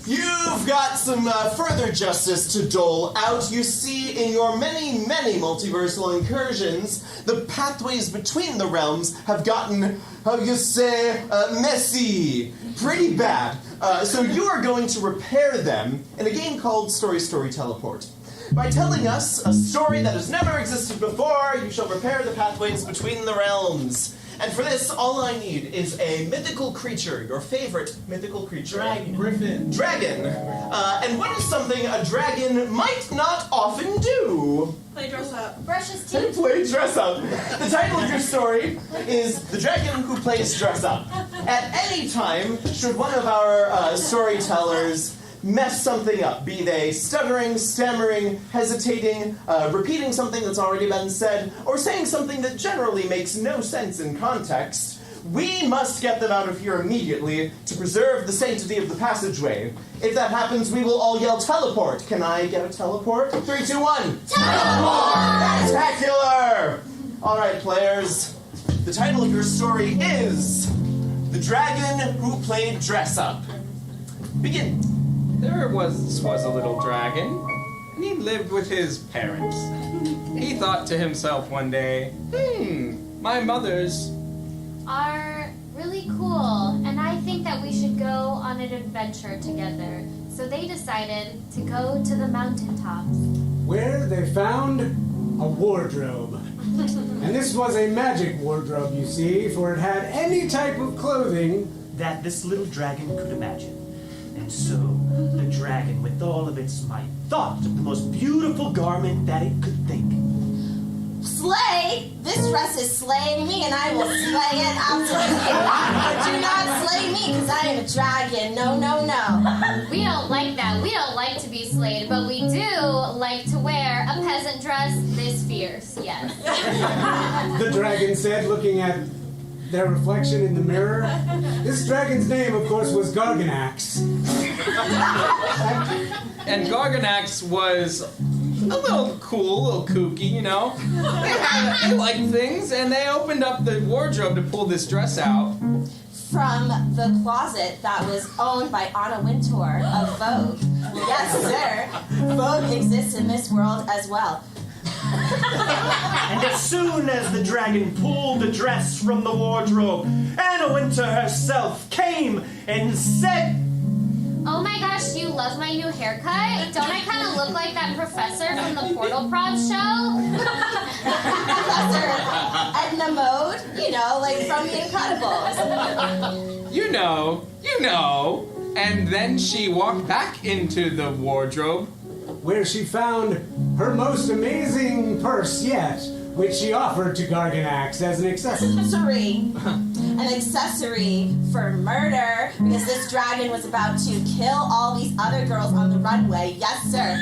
you've got some further justice to dole out. You see, in your many, many multiversal incursions, the pathways between the realms have gotten, how you say, messy. Pretty bad. So you are going to repair them in a game called Story Teleport. By telling us a story that has never existed before, you shall repair the pathways between the realms. And for this, all I need is a mythical creature, your favorite mythical creature. Griffin. Dragon. And what is something a dragon might not often do? Play dress up. Brush his teeth. Play dress up. The title of your story is The Dragon Who Plays Dress Up. At any time, should one of our storytellers mess something up, be they stuttering, stammering, hesitating, repeating something that's already been said, or saying something that generally makes no sense in context, we must get them out of here immediately to preserve the sanctity of the passageway. If that happens, we will all yell teleport. Can I get a teleport? 3, 2, 1. Teleport! Spectacular! All right, players. The title of your story is The Dragon Who Played Dress Up. Begin. There was a little dragon, and he lived with his parents. He thought to himself one day, my mothers Are really cool, and I think that we should go on an adventure together. So they decided to go to the mountaintops. Where they found a wardrobe. And this was a magic wardrobe, you see, for it had any type of clothing that this little dragon could imagine. And so, the dragon, with all of its might, thought of the most beautiful garment that it could think. Slay! This dress is slaying me, and I will slay it absolutely. But do not slay me, because I am a dragon. No, no, no. We don't like that. We don't like to be slayed, but we do like to wear a peasant dress this fierce, yes. The dragon said, looking at their reflection in the mirror. This dragon's name, of course, was Garganax. And Garganax was a little cool, a little kooky, you know. They liked things, and they opened up the wardrobe to pull this dress out. From the closet that was owned by Anna Wintour of Vogue. Yes, sir. Vogue exists in this world as well. And as soon as the dragon pulled the dress from the wardrobe, Anna Winter herself came and said, Oh my gosh, do you love my new haircut? Don't I kind of look like that professor from the Portal-Prov show? Professor Edna Mode, you know, like from The Incredibles. You know. And then she walked back into the wardrobe, where she found her most amazing purse yet, which she offered to Garganax as an accessory. An accessory for murder, because this dragon was about to kill all these other girls on the runway. Yes, sir.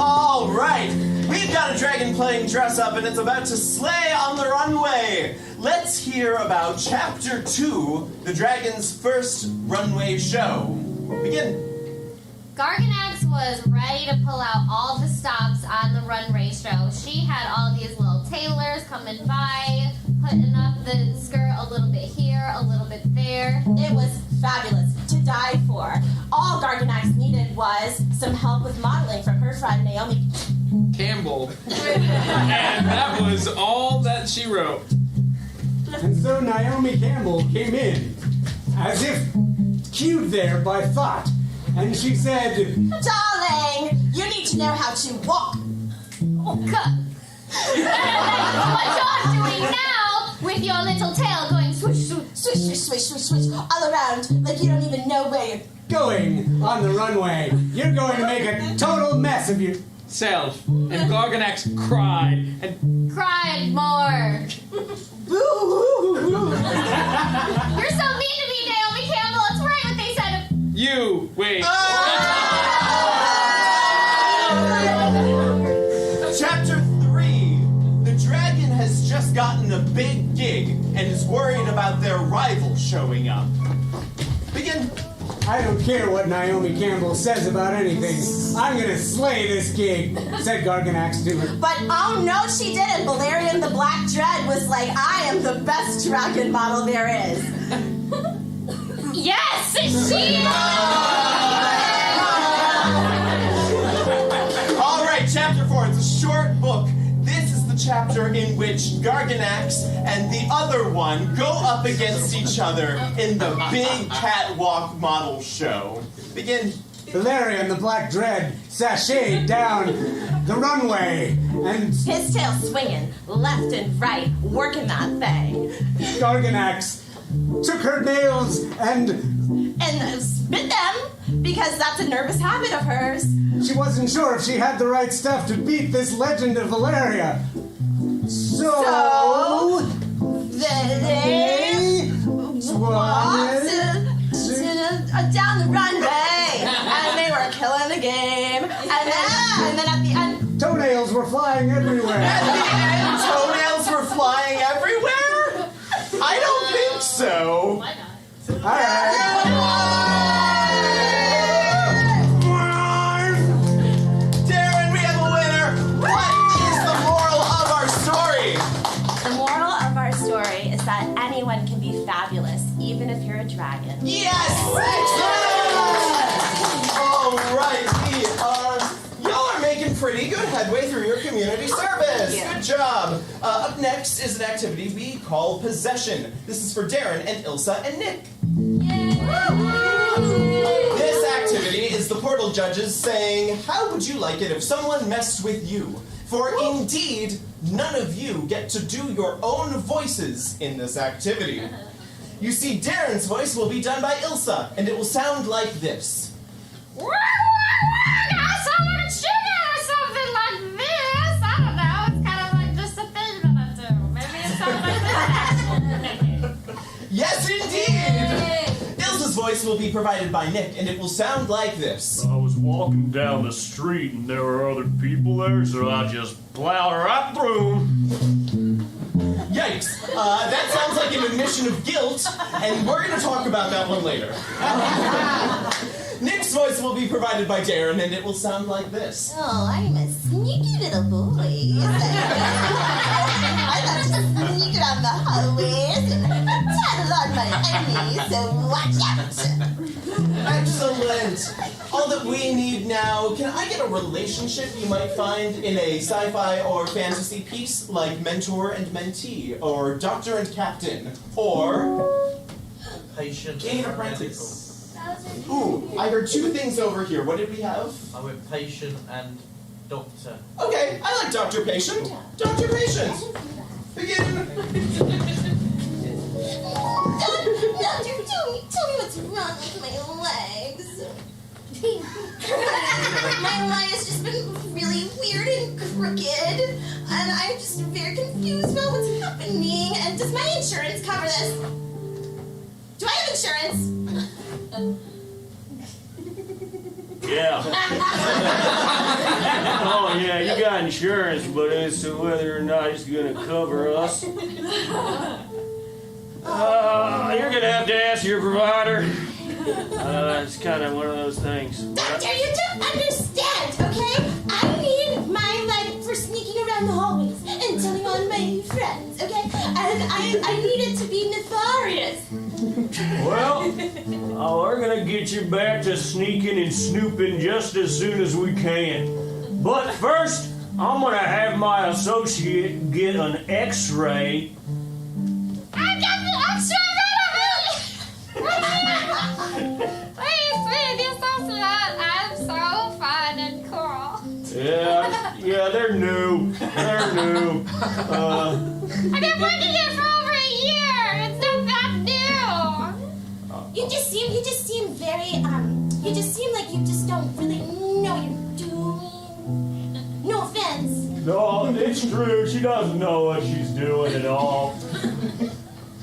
All right, we've got a dragon playing dress up, and it's about to slay on the runway. Let's hear about Chapter 2, the dragon's first runway show. Begin. Garganax was ready to pull out all the stops on the runway show. She had all these little tailors coming by, putting up the skirt a little bit here, a little bit there. It was fabulous, to die for. All Garganax needed was some help with modeling from her friend Naomi Campbell. And that was all that she wrote. And so Naomi Campbell came in, as if cued there by thought, and she said, Darling, you need to know how to walk. What you're doing now with your little tail going swish, swish, Swish, swish, swish, swish, swish, all around, like you don't even know where you're going on the runway. You're going to make a total mess of you. self. And Garganax cried and Cried more. You're so mean to me, Naomi Campbell. It's right what they said. you wait. Chapter 3. The dragon has just gotten a big gig and is worried about their rival showing up. Begin. I don't care what Naomi Campbell says about anything. I'm gonna slay this gig, said Garganax to her. But oh no, she didn't. Valerian the Black Dread was like, I am the best dragon model there is. Yes, she is. All right, chapter 4. It's a short book. This is the chapter in which Garganax and the other one go up against each other in the big catwalk model show. Begin. Valerian the Black Dread sashayed down the runway and His tail swinging left and right, working that thing. Garganax took her nails and spit them because that's a nervous habit of hers. she wasn't sure if she had the right stuff to beat this legend of Valeria. So they walked down the runway and they were killing the game. And then at the end, toenails were flying everywhere. At the end, toenails were flying everywhere? I don't think so. Why not? All right. Darren, we have a winner. What is the moral of our story? the moral of our story is that anyone can be fabulous, even if you're a dragon. Yes! All right, y'all are making pretty good headway through your community service. Good job. Up next is an activity we call Possession. This is for Darren and Ilsa and Nick. This activity is the Portal judges saying, how would you like it if someone messed with you? For indeed, none of you get to do your own voices in this activity. You see, Darren's voice will be done by Ilsa, and it will sound like this. I sound like a chicken or something like this. I don't know. It's kind of like just a thing that I do. Maybe it sounds like that. Yes, indeed! Ilsa's voice will be provided by Nick, and it will sound like this. I was walking down the street and there were other people there, so I just plowed right through them. Yikes. That sounds like an admission of guilt, and we're going to talk about that one later. Nick's voice will be provided by Darren, and it will sound like this. Oh, I'm a sneaky little boy. I love to sneak around the hallways and tattle on my enemies, so watch out. Excellent. All that we need now, can I get a relationship you might find in a sci-fi or fantasy piece like mentor and mentee, or doctor and captain, or patient king and apprentice? Ooh, I heard two things over here. What did we have? I went patient and doctor. Okay, I like Dr. Patient. Dr. Patient. Begin. Doctor, tell me what's wrong with my legs. My line has just been really weird and crooked, and I'm just very confused about what's happening. And does my insurance cover this? Do I have insurance? Yeah. Oh, yeah, you got insurance, but as to whether or not it's going to cover us, you're going to have to ask your provider. It's kind of one of those things. Doctor, you don't understand, okay? I need my leg for sneaking around the hallways and telling on my friends, okay? And I need it to be nefarious. Well, we're going to get you back to sneaking and snooping just as soon as we can. But first, I'm going to have my associate get an x-ray. I got the x-ray right over here. Please, the associate. I'm so fun and cool. Yeah, they're new. They're new. I've been working here for over a year. It's not that new. You just seem very, you just seem like you just don't really know what you're doing. No, it's true. She doesn't know what she's doing at all.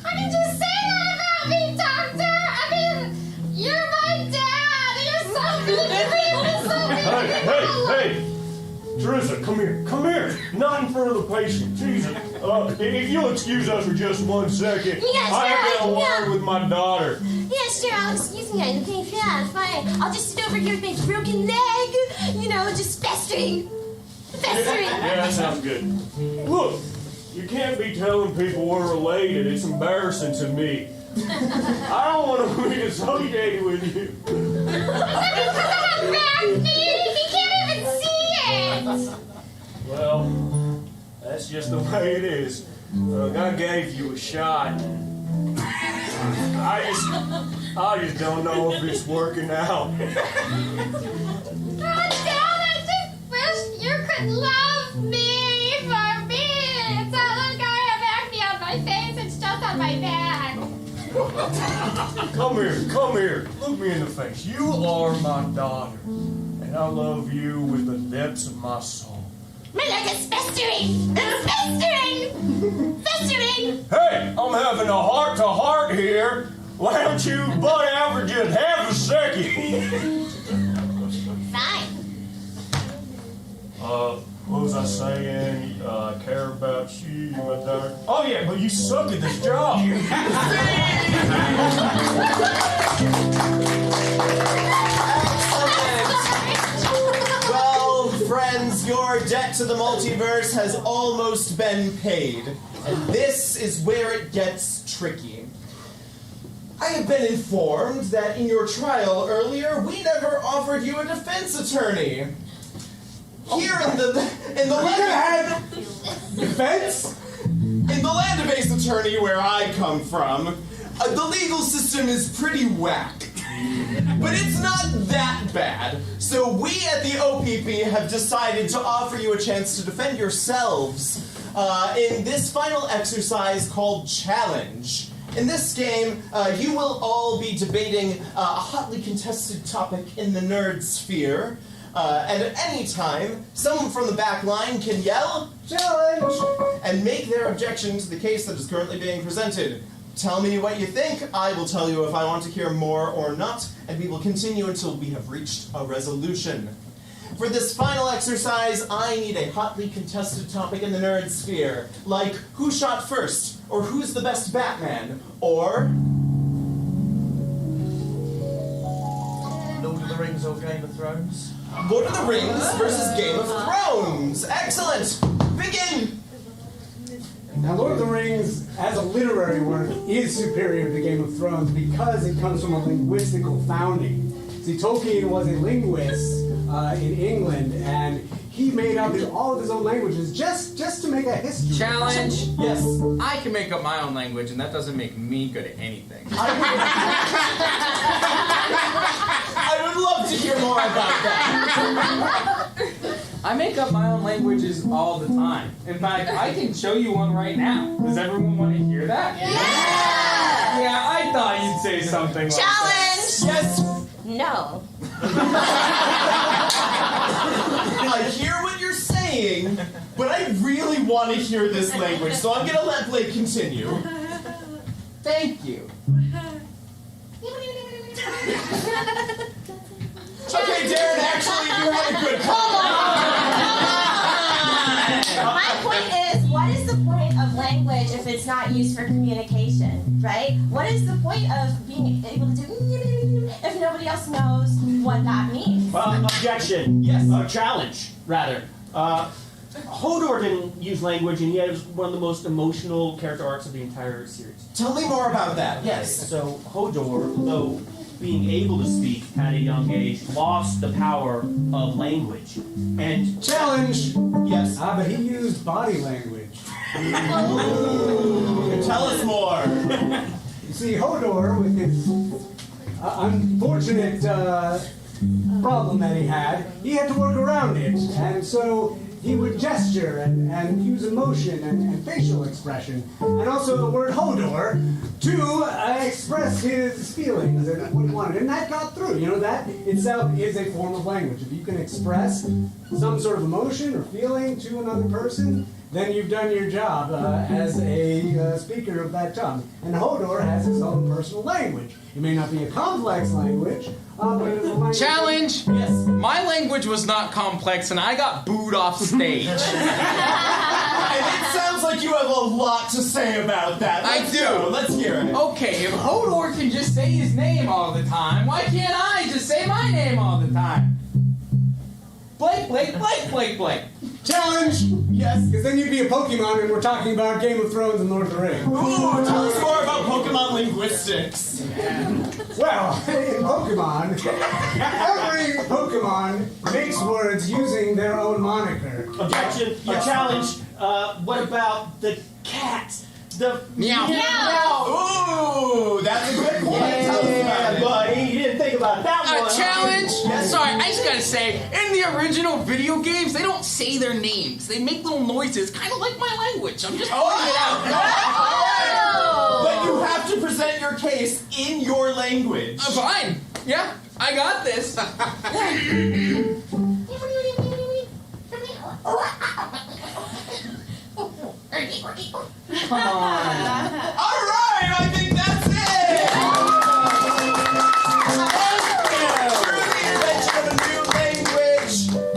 How did you say that about me, Doctor? I mean, you're my dad. You're so good to me. You're so good to me. Hey! Teresa, come here. Not in front of the patient. Jesus. If you'll excuse us for just 1 second. Yeah, I have sure, been alone with my daughter. Yeah, sure, I'll excuse me. Okay, yeah, fine. I'll just sit over here with my broken leg, just festering. Yeah, that sounds good. Look, you can't be telling people we're related. It's embarrassing to me. I don't want to be associated with you. Because I have back feet. He can't even see it. Well, that's just the way it is. Look, I gave you a shot. I just don't know if it's working out. God damn, I just wish you could love me for me. It's not like I have acne on my face. It's just on my back. Come here. Look me in the face. You are my daughter, and I love you with the depths of my soul. My leg is festering. It's festering. Hey, I'm having a heart-to-heart here. Why don't you butt out for just half a second? Fine. What was I saying? I care about you, my daughter. Oh yeah, but you suck at this job. Well, friends, your debt to the multiverse has almost been paid. And this is where it gets tricky. I have been informed that in your trial earlier, we never offered you a defense attorney. Here in the land defense? In the land-based attorney where I come from, the legal system is pretty whack. But it's not that bad. So we at the OPP have decided to offer you a chance to defend yourselves in this final exercise called Challenge. In this game, you will all be debating a hotly contested topic in the nerd sphere. And at any time, someone from the back line can yell, "Challenge!" and make their objection to the case that is currently being presented. Tell me what you think. I will tell you if I want to hear more or not, and we will continue until we have reached a resolution. For this final exercise, I need a hotly contested topic in the nerd sphere, like who shot first, or who's the best Batman, or Lord of the Rings or Game of Thrones? Lord of the Rings versus Game of Thrones. Excellent. Begin. Now, Lord of the Rings, as a literary work, is superior to Game of Thrones because it comes from a linguistical founding. See, Tolkien was a linguist in England, and he made up all of his own languages just to make a history. Challenge? Yes. I can make up my own language, and that doesn't make me good at anything. I would love to hear more about that. I make up my own languages all the time. In fact, I can show you one right now. Does everyone want to hear that? Yeah! Yeah, I thought you'd say something like Challenge! that. Yes. No. I hear what you're saying, but I really want to hear this language, so I'm going to let Blake continue. Thank you. Okay, Darren, actually, you had a good Come on! My point is, what is the point of language if it's not used for communication, right? What is the point of being able to do if nobody else knows what that means? Objection. Yes. Challenge, rather. Hodor didn't use language, and he has one of the most emotional character arcs of the entire series. Tell me more about that. Yes. So Hodor, though being able to speak at a young age, lost the power of language. And Challenge! Yes. But he used body language. Tell us more. You see, Hodor, with his unfortunate problem that he had to work around it. And so he would gesture and use emotion and facial expression. And also the word Hodor to express his feelings and what he wanted, and that got through. You know, that itself is a form of language. If you can express some sort of emotion or feeling to another person, then you've done your job as a speaker of that tongue. And Hodor has his own personal language. It may not be a complex language, but it is a language. Challenge! Yes. My language was not complex and I got booed off stage. And it sounds like you have a lot to say about that. Let's go. Let's hear it. Okay, if Hodor can just say his name all the time, why can't I just say my name all the time? Blake, Blake, Blake, Blake, Blake. Challenge! Yes. Because then you'd be a Pokemon and we're talking about Game of Thrones and Lord of the Rings. Ooh, tell us more about Pokemon linguistics. Well, in Pokemon, every Pokemon makes words using their own moniker. Objection. Your challenge. What about the cat? The meow. Ooh, that's a good point. Tell us about it. Buddy, you didn't think about that one. Challenge? Yes. Sorry, I just gotta say, in the original video games, they don't say their names. They make little noises, kind of like my language. I'm just pointing it out. But you have to present your case in your language. Fine. Yeah, I got this. Come on. All right, I think that's it. Through the invention of a new language,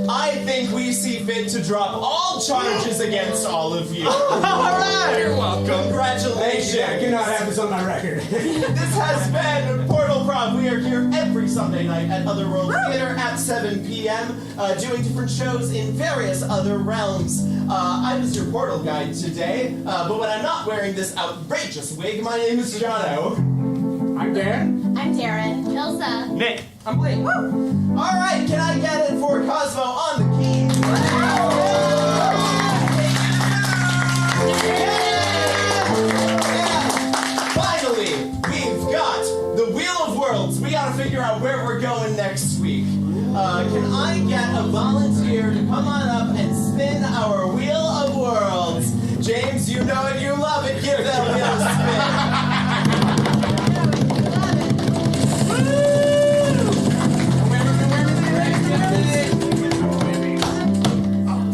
I think we see fit to drop all charges against all of you. All right. You're welcome. Congratulations. I cannot have this on my record. This has been Portal-Prov. We are here every Sunday night at Otherworld Theater at 7 p.m. Doing different shows in various other realms. I was your portal guide today, but when I'm not wearing this outrageous wig, my name is Jono. I'm Dan. I'm Darren. Ilsa. Nick. I'm Blake. All right, can I get it for Cosmo on the keys? Finally, we've got the Wheel of Worlds. We gotta figure out where we're going next week. Can I get a volunteer to come on up and spin our Wheel of Worlds? James, you know it, you love it. Give that wheel a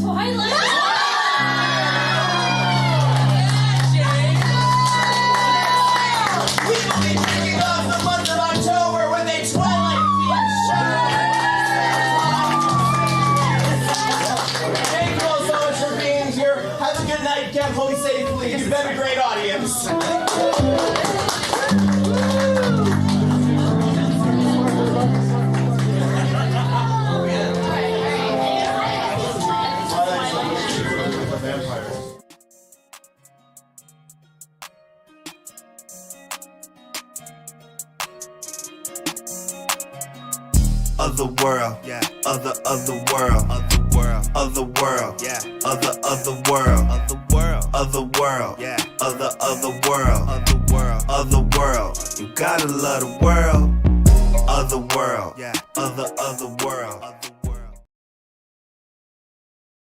Twilight. We will be kicking off the month of October with a Twilight themed show. Thank you all so much for being here. Have a good night. Get home safely. You've been a great audience. Otherworld, yeah. Otherworld, Otherworld, yeah. Otherworld, Otherworld, yeah. Otherworld. You gotta love the world. Otherworld, yeah. Otherworld.